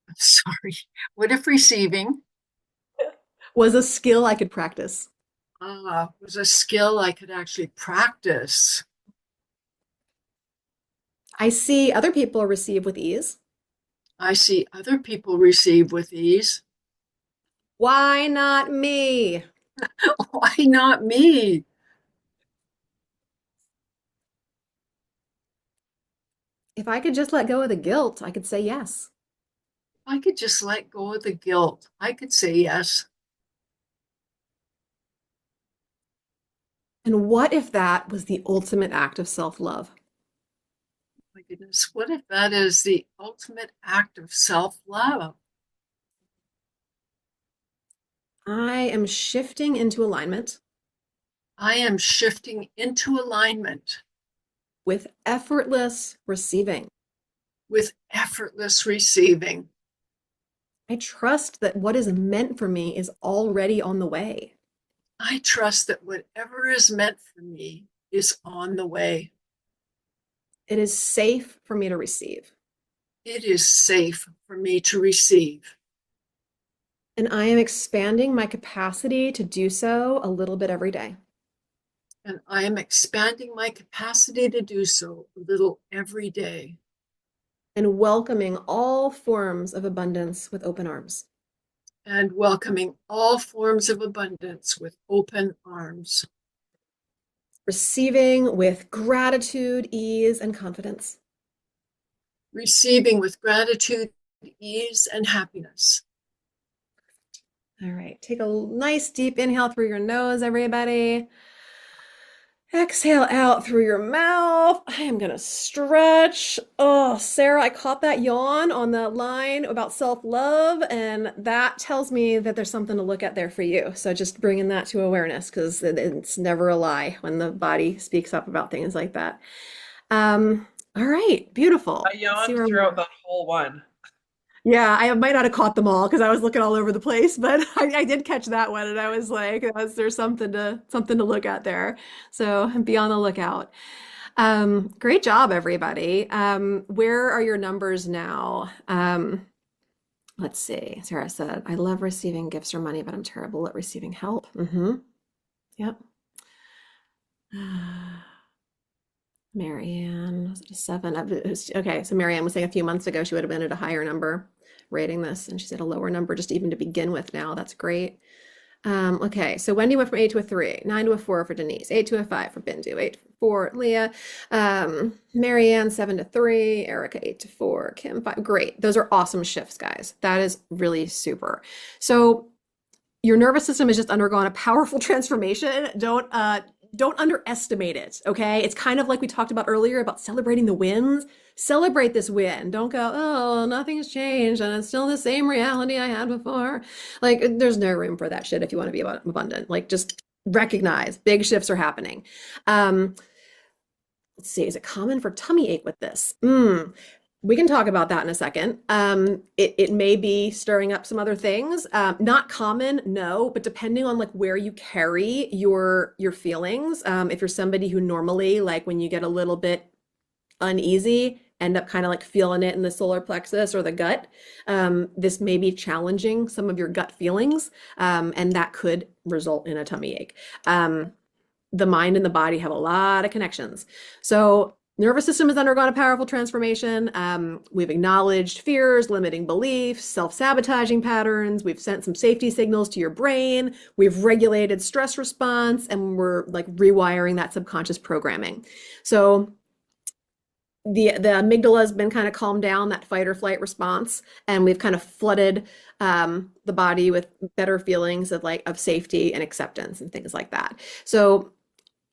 I'm sorry. What if receiving Was a skill I could practice? was a skill I could actually practice? I see other people receive with ease. I see other people receive with ease. Why not me? Why not me? If I could just let go of the guilt, I could say yes. If I could just let go of the guilt, I could say yes. And what if that was the ultimate act of self-love? My goodness, what if that is the ultimate act of self-love? I am shifting into alignment I am shifting into alignment with effortless receiving. with effortless receiving. I trust that what is meant for me is already on the way. I trust that whatever is meant for me is on the way. It is safe for me to receive. It is safe for me to receive. And I am expanding my capacity to do so a little bit every day. And I am expanding my capacity to do so a little every day. And welcoming all forms of abundance with open arms. And welcoming all forms of abundance with open arms. Receiving with gratitude, ease, and confidence. Receiving with gratitude, ease, and happiness. All right, take a nice deep inhale through your nose, everybody. Exhale out through your mouth. I am gonna stretch. Oh, Sarah, I caught that yawn on that line about self-love, and that tells me that there's something to look at there for you. So just bringing that to awareness, because it's never a lie when the body speaks up about things like that. All right, beautiful. I yawned throughout that whole one. Yeah, I might not have caught them all because I was looking all over the place, but I did catch that one, and I was like, there's something to look at there. So be on the lookout. Great job, everybody. Where are your numbers now? Let's see. Sarah said, I love receiving gifts or money, but I'm terrible at receiving help. Yep. Marianne, was it a 7? Okay, so Marianne was saying a few months ago she would have been at a higher number rating this, and she said a lower number just even to begin with now. That's great. Okay, so Wendy went from 8 to a 3, 9 to a 4 for Denise, 8 to a 5 for Bindu, 8 to 4, Leah, Marianne, 7 to 3, Erica, 8 to 4, Kim, 5. Great. Those are awesome shifts, guys. That is really super. So your nervous system has just undergone a powerful transformation. Don't underestimate it, okay? It's kind of like we talked about earlier about celebrating the wins. Celebrate this win. Don't go, oh, nothing's changed and it's still the same reality I had before. Like, there's no room for that shit if you want to be abundant. Like, just recognize big shifts are happening. Let's see, is it common for tummy ache with this? We can talk about that in a second. It may be stirring up some other things. Not common, no, but depending on like where you carry your feelings. If you're somebody who normally, like when you get a little bit uneasy, end up kind of like feeling it in the solar plexus or the gut, this may be challenging some of your gut feelings, and that could result in a tummy ache. The mind and the body have a lot of connections. So nervous system has undergone a powerful transformation. We've acknowledged fears, limiting beliefs, self-sabotaging patterns. We've sent some safety signals to your brain. We've regulated stress response, and we're like rewiring that subconscious programming. So the amygdala has been kind of calmed down, that fight or flight response, and we've kind of flooded the body with better feelings of safety and acceptance and things like that. So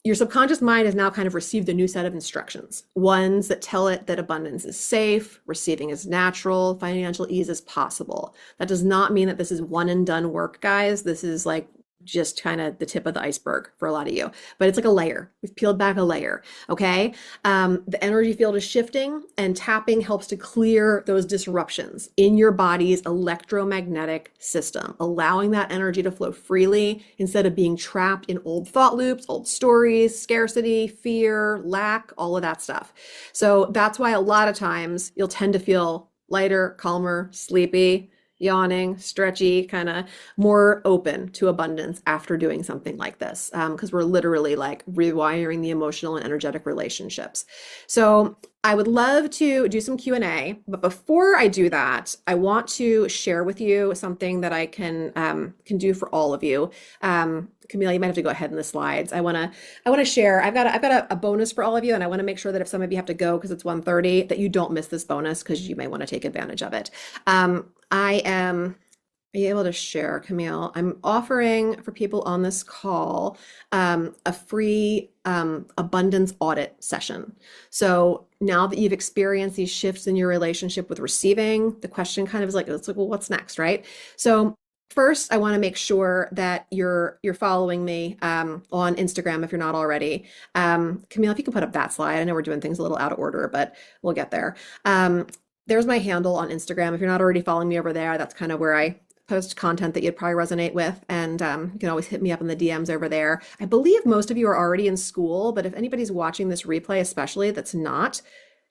your subconscious mind has now kind of received a new set of instructions, ones that tell it that abundance is safe, receiving is natural, financial ease is possible. That does not mean that this is one and done work, guys. This is like just kind of the tip of the iceberg for a lot of you, but it's like a layer. We've peeled back a layer, okay? The energy field is shifting, and tapping helps to clear those disruptions in your body's electromagnetic system, allowing that energy to flow freely instead of being trapped in old thought loops, old stories, scarcity, fear, lack, all of that stuff. So that's why a lot of times you'll tend to feel lighter, calmer, sleepy, yawning, stretchy, kind of more open to abundance after doing something like this, because we're literally like rewiring the emotional and energetic relationships. So I would love to do some Q&A, but before I do that, I want to share with you something that I can do for all of you. Camille, you might have to go ahead in the slides. I want to share. I've got a bonus for all of you, and I want to make sure that if some of you have to go because it's 1:30, that you don't miss this bonus because you may want to take advantage of it. Are you able to share, Camille? I'm offering for people on this call a free abundance audit session. So now that you've experienced these shifts in your relationship with receiving, the question kind of is like, well, what's next, right? So first, I want to make sure that you're following me on Instagram if you're not already. Camille, if you can put up that slide. I know we're doing things a little out of order, but we'll get there. There's my handle on Instagram. If you're not already following me over there, that's kind of where I post content that you'd probably resonate with, and you can always hit me up in the DMs over there. I believe most of you are already in school, but if anybody's watching this replay, especially that's not,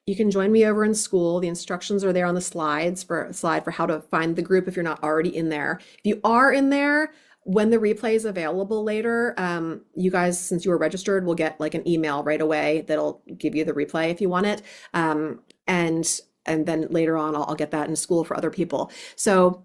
you can join me over in school. The instructions are there on the slides for a slide for how to find the group if you're not already in there. If you are in there, when the replay is available later, you guys, since you were registered, will get like an email right away that'll give you the replay if you want it. And then later on, I'll get that in school for other people. So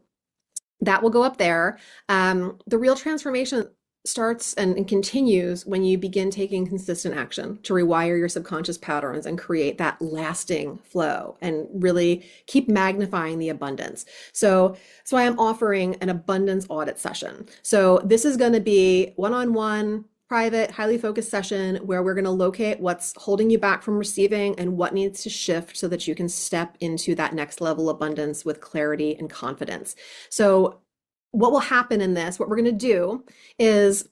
that will go up there. The real transformation starts and continues when you begin taking consistent action to rewire your subconscious patterns and create that lasting flow and really keep magnifying the abundance. So that's why I'm offering an abundance audit session. So this is going to be one-on-one, private, highly focused session where we're going to locate what's holding you back from receiving and what needs to shift so that you can step into that next level abundance with clarity and confidence. So what will happen in this, what we're going to do is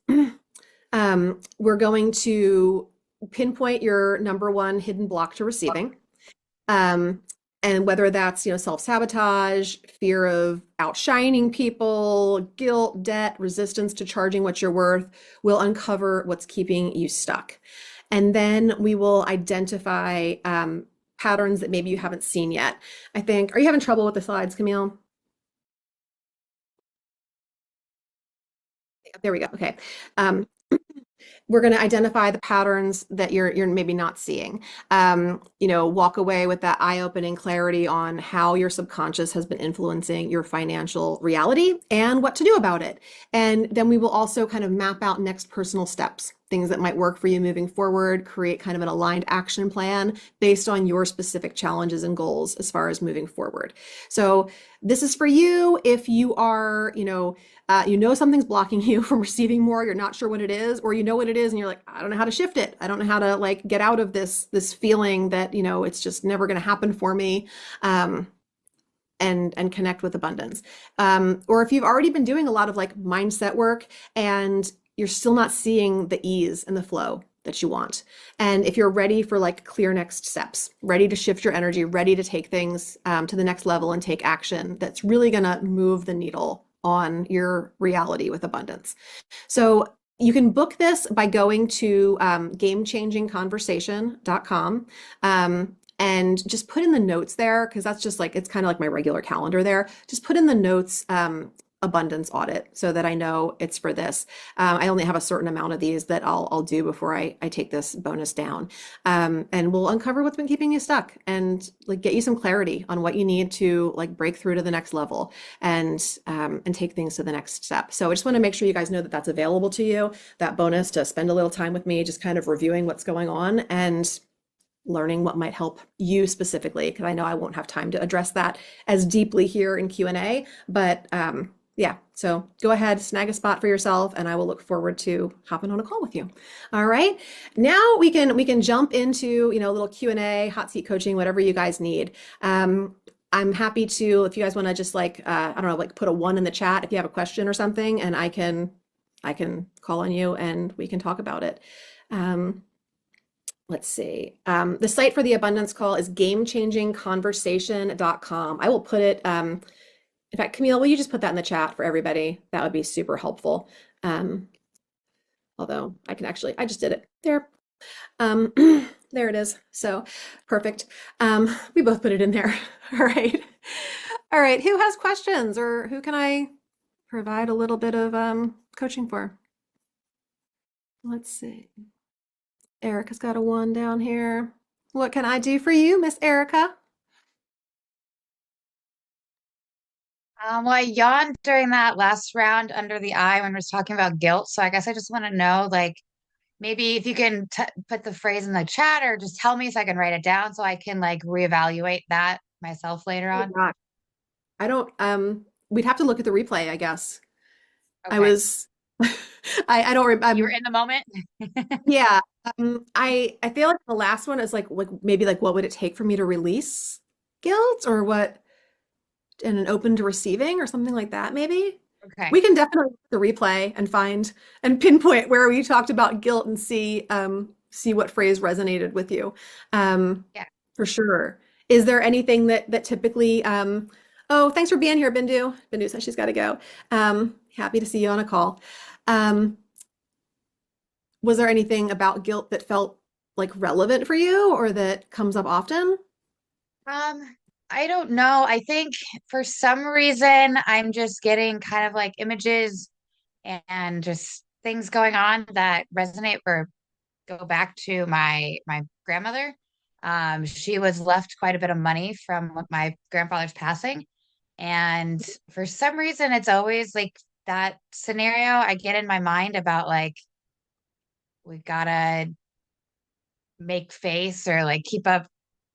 we're going to pinpoint your number one hidden block to receiving. And whether that's, self-sabotage, fear of outshining people, guilt, debt, resistance to charging what you're worth, we'll uncover what's keeping you stuck. And then we will identify patterns that maybe you haven't seen yet. Are you having trouble with the slides, Camille? There we go. Okay. We're going to identify the patterns that you're maybe not seeing. Walk away with that eye-opening clarity on how your subconscious has been influencing your financial reality and what to do about it. And then we will also kind of map out next personal steps, things that might work for you moving forward, create kind of an aligned action plan based on your specific challenges and goals as far as moving forward. So this is for you if you are, something's blocking you from receiving more, you're not sure what it is, or you know what it is and you're like, I don't know how to shift it. I don't know how to like get out of this feeling that, it's just never going to happen for me. And connect with abundance. Or if you've already been doing a lot of like mindset work and you're still not seeing the ease and the flow that you want. And if you're ready for like clear next steps, ready to shift your energy, ready to take things to the next level and take action, that's really going to move the needle on your reality with abundance. So you can book this by going to gamechangingconversation.com. And just put in the notes there, because that's just like, it's kind of like my regular calendar there. Just put in the notes, abundance audit, so that I know it's for this. I only have a certain amount of these that I'll do before I take this bonus down. And we'll uncover what's been keeping you stuck and like get you some clarity on what you need to like break through to the next level and take things to the next step. So I just want to make sure you guys know that that's available to you, that bonus to spend a little time with me, just kind of reviewing what's going on and learning what might help you specifically, because I know I won't have time to address that as deeply here in Q&A, but yeah, so go ahead, snag a spot for yourself, and I will look forward to hopping on a call with you. All right, now we can jump into a little Q&A, hot seat coaching, whatever you guys need. I'm happy to, if you guys want to just like I don't know, like put a 1 in the chat if you have a question or something, and I can call on you and we can talk about it. Let's see. The site for the abundance call is gamechangingconversation.com. I will put it. In fact, Camille, will you just put that in the chat for everybody? That would be super helpful. Although I just did it there. There it is. So perfect. We both put it in there. All right. All right. Who has questions, or who can I provide a little bit of coaching for? Let's see. Erica's got a 1 down here. What can I do for you, Miss Erica? Well, I yawned during that last round under the eye when we was talking about guilt. So I guess I just want to know, like, maybe if you can put the phrase in the chat or just tell me so I can write it down so I can like reevaluate that myself later on. Oh, I don't, we'd have to look at the replay, I guess. Okay. I was, I don't remember. You were in the moment? Yeah. I feel like the last one is like maybe like what would it take for me to release guilt, or what, and an open to receiving or something like that, maybe. Okay. We can definitely look at the replay and find and pinpoint where we talked about guilt and see what phrase resonated with you. Yeah. For sure. Is there anything that typically Oh, thanks for being here, Bindu. Bindu says she's got to go. Happy to see you on a call. Um, was there anything about guilt that felt like relevant for you or that comes up often? Um, I don't know. I think for some reason I'm just getting kind of like images and just things going on that resonate or go back to my grandmother. She was left quite a bit of money from my grandfather's passing. And for some reason, it's always like that scenario I get in my mind about like, we gotta make face or like keep up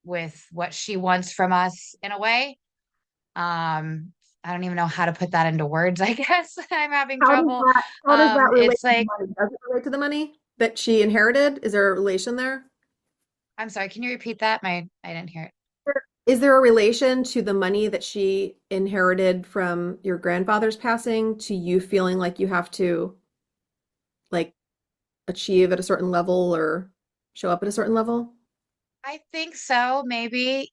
with what she wants from us in a way. I don't even know how to put that into words, I guess. I'm having trouble. How does that relate It's to the like, money? Does it relate to the money that she inherited? Is there a relation there? I'm sorry, can you repeat that? I didn't hear it. Is there a relation to the money that she inherited from your grandfather's passing to you feeling like you have to like achieve at a certain level or show up at a certain level? I think so, maybe.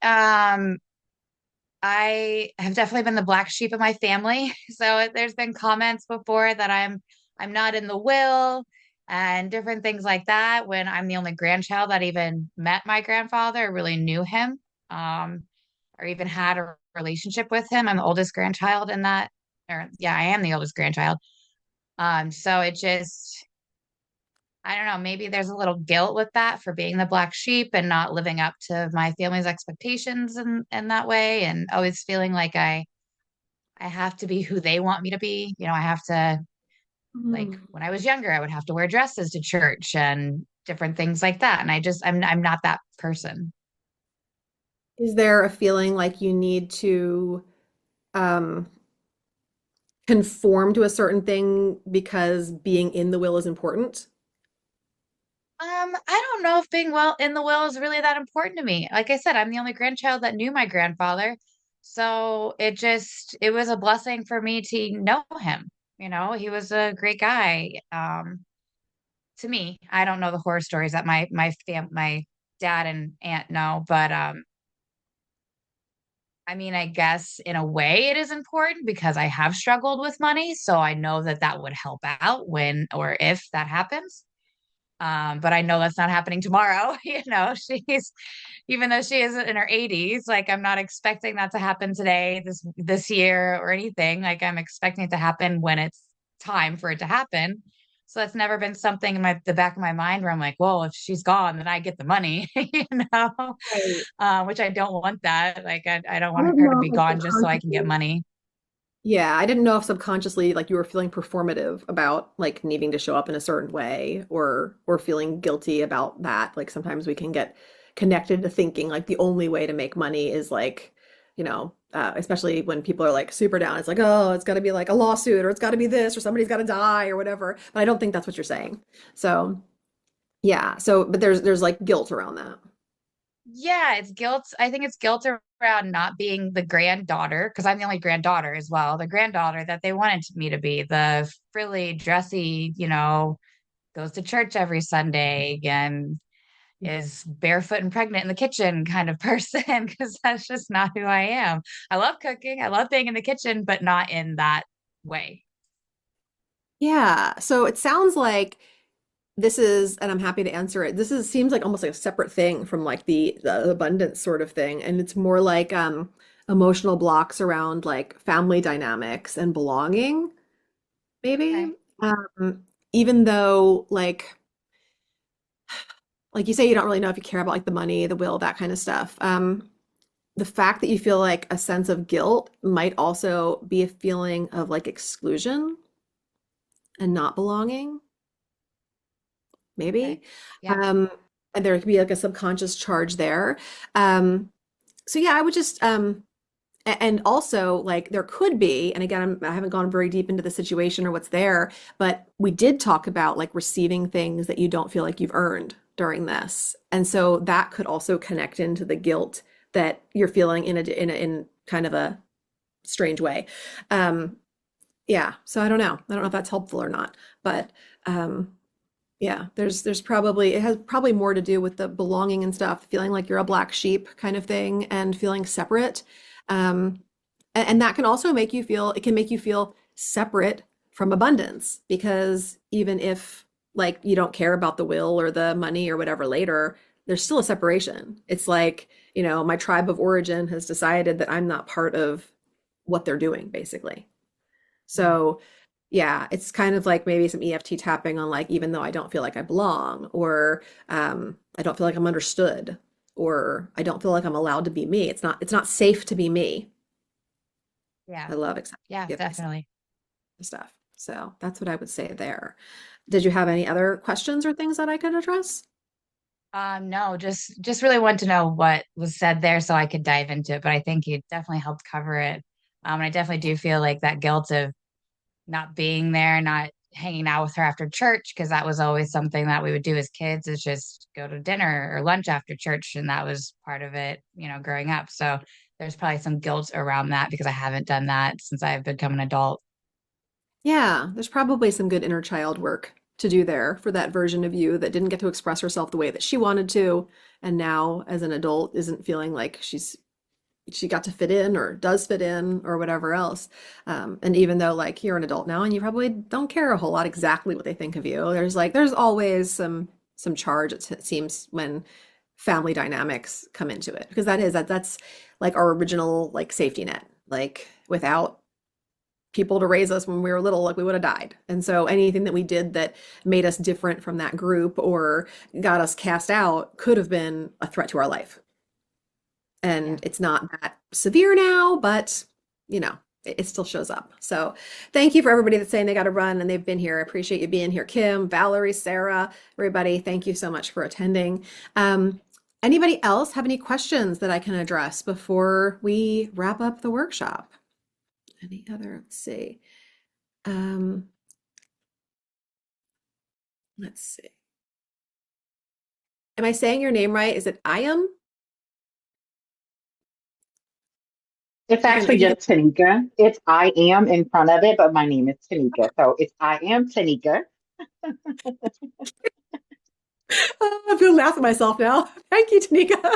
I have definitely been the black sheep of my family. So there's been comments before that I'm not in the will and different things like that when I'm the only grandchild that even met my grandfather, or really knew him, um, or even had a relationship with him. I'm the oldest grandchild in that, or yeah, I am the oldest grandchild. So it just I don't know, maybe there's a little guilt with that for being the black sheep and not living up to my family's expectations in that way, and always feeling like I have to be who they want me to be. I have to, like Hmm. when I was younger, I would have to wear dresses to church and different things like that. And I'm not that person. Is there a feeling like you need to um, conform to a certain thing because being in the will is important? I don't know if being well in the will is really that important to me. Like I said, I'm the only grandchild that knew my grandfather. So it was a blessing for me to know him. He was a great guy. To me, I don't know the horror stories that my dad and aunt know, but I mean, I guess in a way it is important because I have struggled with money, so I know that that would help out when or if that happens. But I know that's not happening tomorrow. She's even though she is in her 80s, like I'm not expecting that to happen today, this year or anything. Like I'm expecting it to happen when it's time for it to happen. So that's never been something in the back of my mind where I'm like, well, if she's gone, then I get the money, Right. which I don't want that. Like I don't I want don't her to know be if it's gone just so I can get subconsciously. money. Yeah, I didn't know if subconsciously like you were feeling performative about like needing to show up in a certain way or feeling guilty about that. Like sometimes we can get connected to thinking like the only way to make money is like, especially when people are like super down. It's like, oh, it's got to be like a lawsuit or it's got to be this or somebody's got to die or whatever. But I don't think that's what you're saying. So, yeah. So, but there's like guilt around that. Yeah, it's guilt. I think it's guilt around not being the granddaughter, because I'm the only granddaughter as well. The granddaughter that they wanted me to be, the frilly, dressy, goes to church every Sunday and is barefoot and pregnant in the kitchen kind of person, because that's just not who I am. I love cooking. I love being in the kitchen, but not in that way. Yeah. So it sounds like this is, and I'm happy to answer it. This is seems like almost like a separate thing from like the abundance sort of thing. And it's more like emotional blocks around like family dynamics and belonging, maybe. Okay. Um, Even though like you say, you don't really know if you care about like the money, the will, that kind of stuff. The fact that you feel like a sense of guilt might also be a feeling of like exclusion and not belonging, Okay. maybe. Yeah. Um, and there could be like a subconscious charge there. Um, so yeah, I would just and also like there could be, and again, I haven't gone very deep into the situation or what's there, but we did talk about like receiving things that you don't feel like you've earned during this. And so that could also connect into the guilt that you're feeling in kind of a strange way. Um, yeah, so I don't know. I don't know if that's helpful or not, but um yeah, there's probably it has probably more to do with the belonging and stuff, feeling like you're a black sheep kind of thing and feeling separate. Um, And that can also make you feel, it can make you feel separate from abundance because even if like you don't care about the will or the money or whatever later, there's still a separation. It's like, my tribe of origin has decided that I'm not part of what they're doing, basically. So, yeah, it's kind of like maybe some EFT tapping on like, even though I don't feel like I belong, or I don't feel like I'm understood, or I don't feel like I'm allowed to be me. It's not safe to be me. Yeah. I love accepting Yeah, definitely. stuff. So that's what I would say there. Did you have any other questions or things that I could address? No, just really want to know what was said there so I could dive into it, but I think you definitely helped cover it. And I definitely do feel like that guilt of not being there, not hanging out with her after church, because that was always something that we would do as kids, is just go to dinner or lunch after church. And that was part of it, growing up. So there's probably some guilt around that because I haven't done that since I've become an adult. Yeah, there's probably some good inner child work to do there for that version of you that didn't get to express herself the way that she wanted to, and now as an adult isn't feeling like she got to fit in or does fit in or whatever else. And even though like you're an adult now and you probably don't care a whole lot exactly what they think of you, there's always some charge it seems when family dynamics come into it because that's like our original like safety net. Like without people to raise us when we were little, like we would have died. And so anything that we did that made us different from that group or got us cast out could have been a threat to our life. And it's not that severe now, but it still shows up. So thank you for everybody that's saying they got to run and they've been here. I appreciate you being here. Kim, Valerie, Sarah, everybody, thank you so much for attending. Anybody else have any questions that I can address before we wrap up the workshop? Any other, let's see. Let's see. Am I saying your name right? Is it Ayam? It's actually just Tanika. It's I am in front of it, but my name is Tanika. So it's I am Tanika. I'm gonna laugh at myself now. Thank you, Tanika.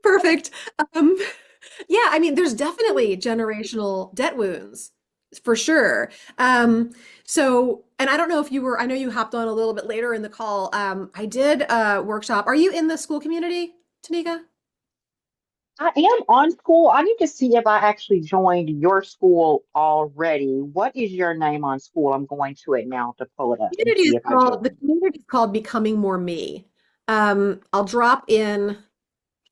Perfect. Yeah, I mean, there's definitely generational debt wounds for sure. And I don't know if I know you hopped on a little bit later in the call. I did a workshop. Are you in the school community, Tanika? I am on school. I need to see if I actually joined your school already. What is your name on school? I'm going to it now to pull it up and see if I The joined. community is called Becoming More Me. I'll drop in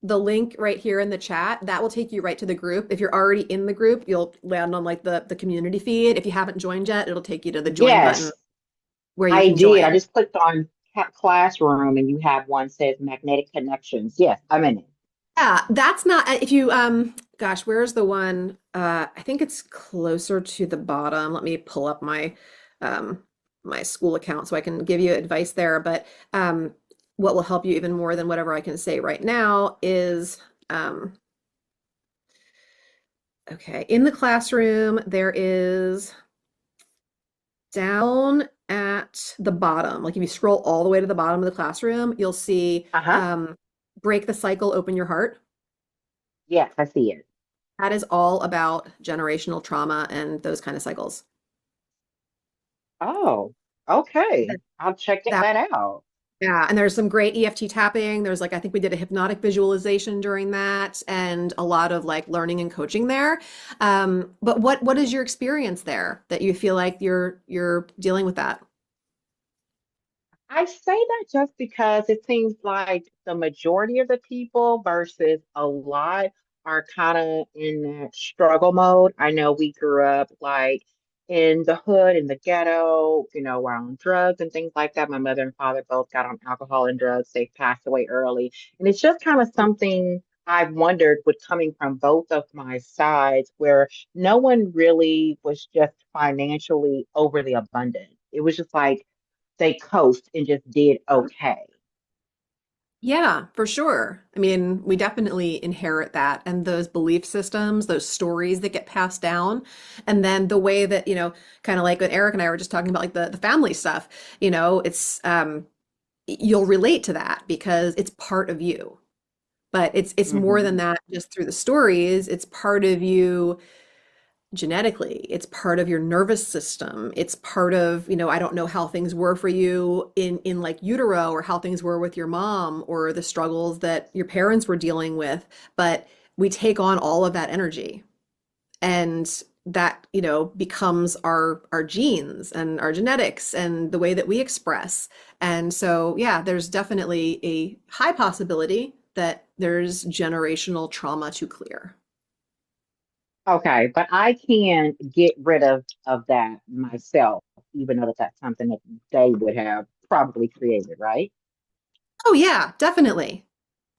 the link right here in the chat. That will take you right to the group. If you're already in the group, you'll land on like the community feed. If you haven't joined yet, it'll take you to the join button Yes, where you I can did. I join. just clicked on Classroom and you have one says Magnetic Connections. Yes, I'm in it. Yeah, that's not if you gosh, where's the one? I think it's closer to the bottom. Let me pull up um my school account so I can give you advice there. But what will help you even more than whatever I can say right now is okay, in the classroom, there is down at the bottom, like if you scroll all the way to the bottom of the classroom, you'll see Uh-huh. Break the Cycle, Open Your Heart. Yes, I see it. That is all about generational trauma and those kind of cycles. Oh, okay. I'll check That, that out. yeah, and there's some great EFT tapping. There's like, I think we did a hypnotic visualization during that and a lot of like learning and coaching there. But what is your experience there that you feel like you're dealing with that? I say that just because it seems like the majority of the people versus a lot are kind of in that struggle mode. I know we grew up like in the hood, in the ghetto, we're on drugs and things like that. My mother and father both got on alcohol and drugs. They passed away early. And it's just kind of something I've wondered with coming from both of my sides where no one really was just financially overly abundant. It was just like, they coast and just did okay. Yeah, for sure. I mean, we definitely inherit that and those belief systems, those stories that get passed down. And then the way that, kind of like what Eric and I were just talking about, like the family stuff, it's you'll relate to that because it's part of you. But it's more than Hmm. that just through the stories. It's part of you genetically. It's part of your nervous system. It's part of, I don't know how things were for you in like utero, or how things were with your mom, or the struggles that your parents were dealing with, but we take on all of that energy, and that, becomes our genes and our genetics and the way that we express. And so, yeah, there's definitely a high possibility that there's generational trauma to clear. Okay, but I can get rid of that myself, even though that's something that they would have probably created, right? Oh yeah, definitely.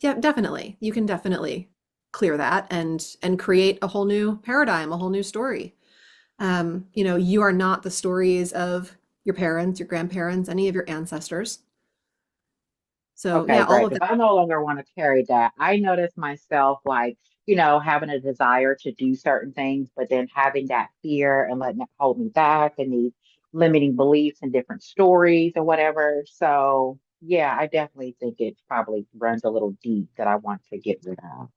Yeah, definitely. You can definitely clear that and create a whole new paradigm, a whole new story. You are not the stories of your parents, your grandparents, any of your ancestors. So Okay, yeah, all great. of that. Because I no longer want to carry that. I notice myself like, having a desire to do certain things, but then having that fear and letting it hold me back and these limiting beliefs and different stories or whatever. So, yeah, I definitely think it probably runs a little deep that I want to get rid of.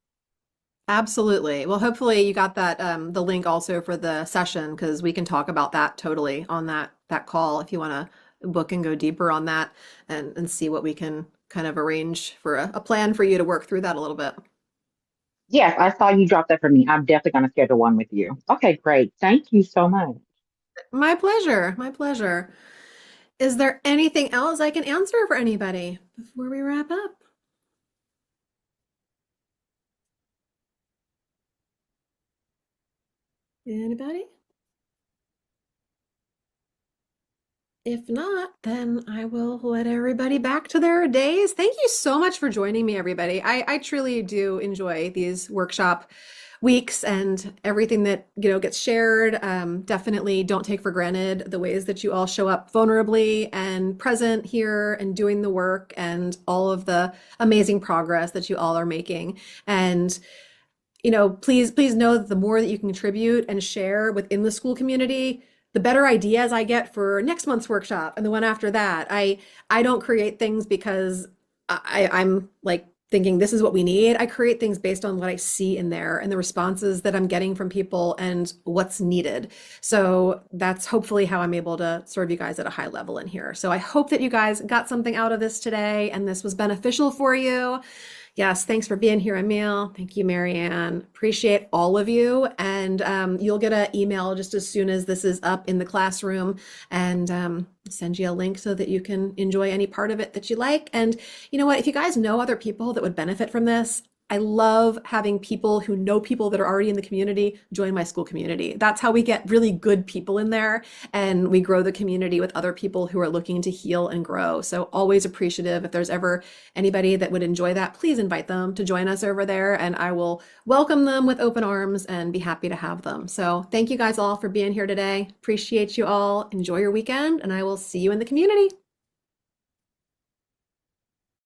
Absolutely. Well, hopefully you got that the link also for the session, because we can talk about that totally on that call if you want to book and go deeper on that, and see what we can kind of arrange for a plan for you to work through that a little bit. Yes, I saw you drop that for me. I'm definitely going to schedule one with you. Okay, great. Thank you so much. My pleasure. My pleasure. Is there anything else I can answer for anybody before we wrap up? Anybody? If not, then I will let everybody back to their days. Thank you so much for joining me, everybody. I truly do enjoy these workshop weeks and everything that, gets shared. Definitely don't take for granted the ways that you all show up vulnerably and present here and doing the work, and all of the amazing progress that you all are making. And please know that the more that you can contribute and share within the school community, the better ideas I get for next month's workshop and the one after that. I don't create things because I'm like thinking this is what we need. I create things based on what I see in there and the responses that I'm getting from people and what's needed. So that's hopefully how I'm able to serve you guys at a high level in here. So I hope that you guys got something out of this today and this was beneficial for you. Yes, thanks for being here, Emil. Thank you, Marianne. Appreciate all of you. And you'll get an email just as soon as this is up in the classroom, and send you a link so that you can enjoy any part of it that you like. And you know what? If you guys know other people that would benefit from this, I love having people who know people that are already in the community join my school community. That's how we get really good people in there, and we grow the community with other people who are looking to heal and grow. So always appreciative. If there's ever anybody that would enjoy that, please invite them to join us over there, and I will welcome them with open arms and be happy to have them. So thank you guys all for being here today. Appreciate you all. Enjoy your weekend, and I will see you in the community.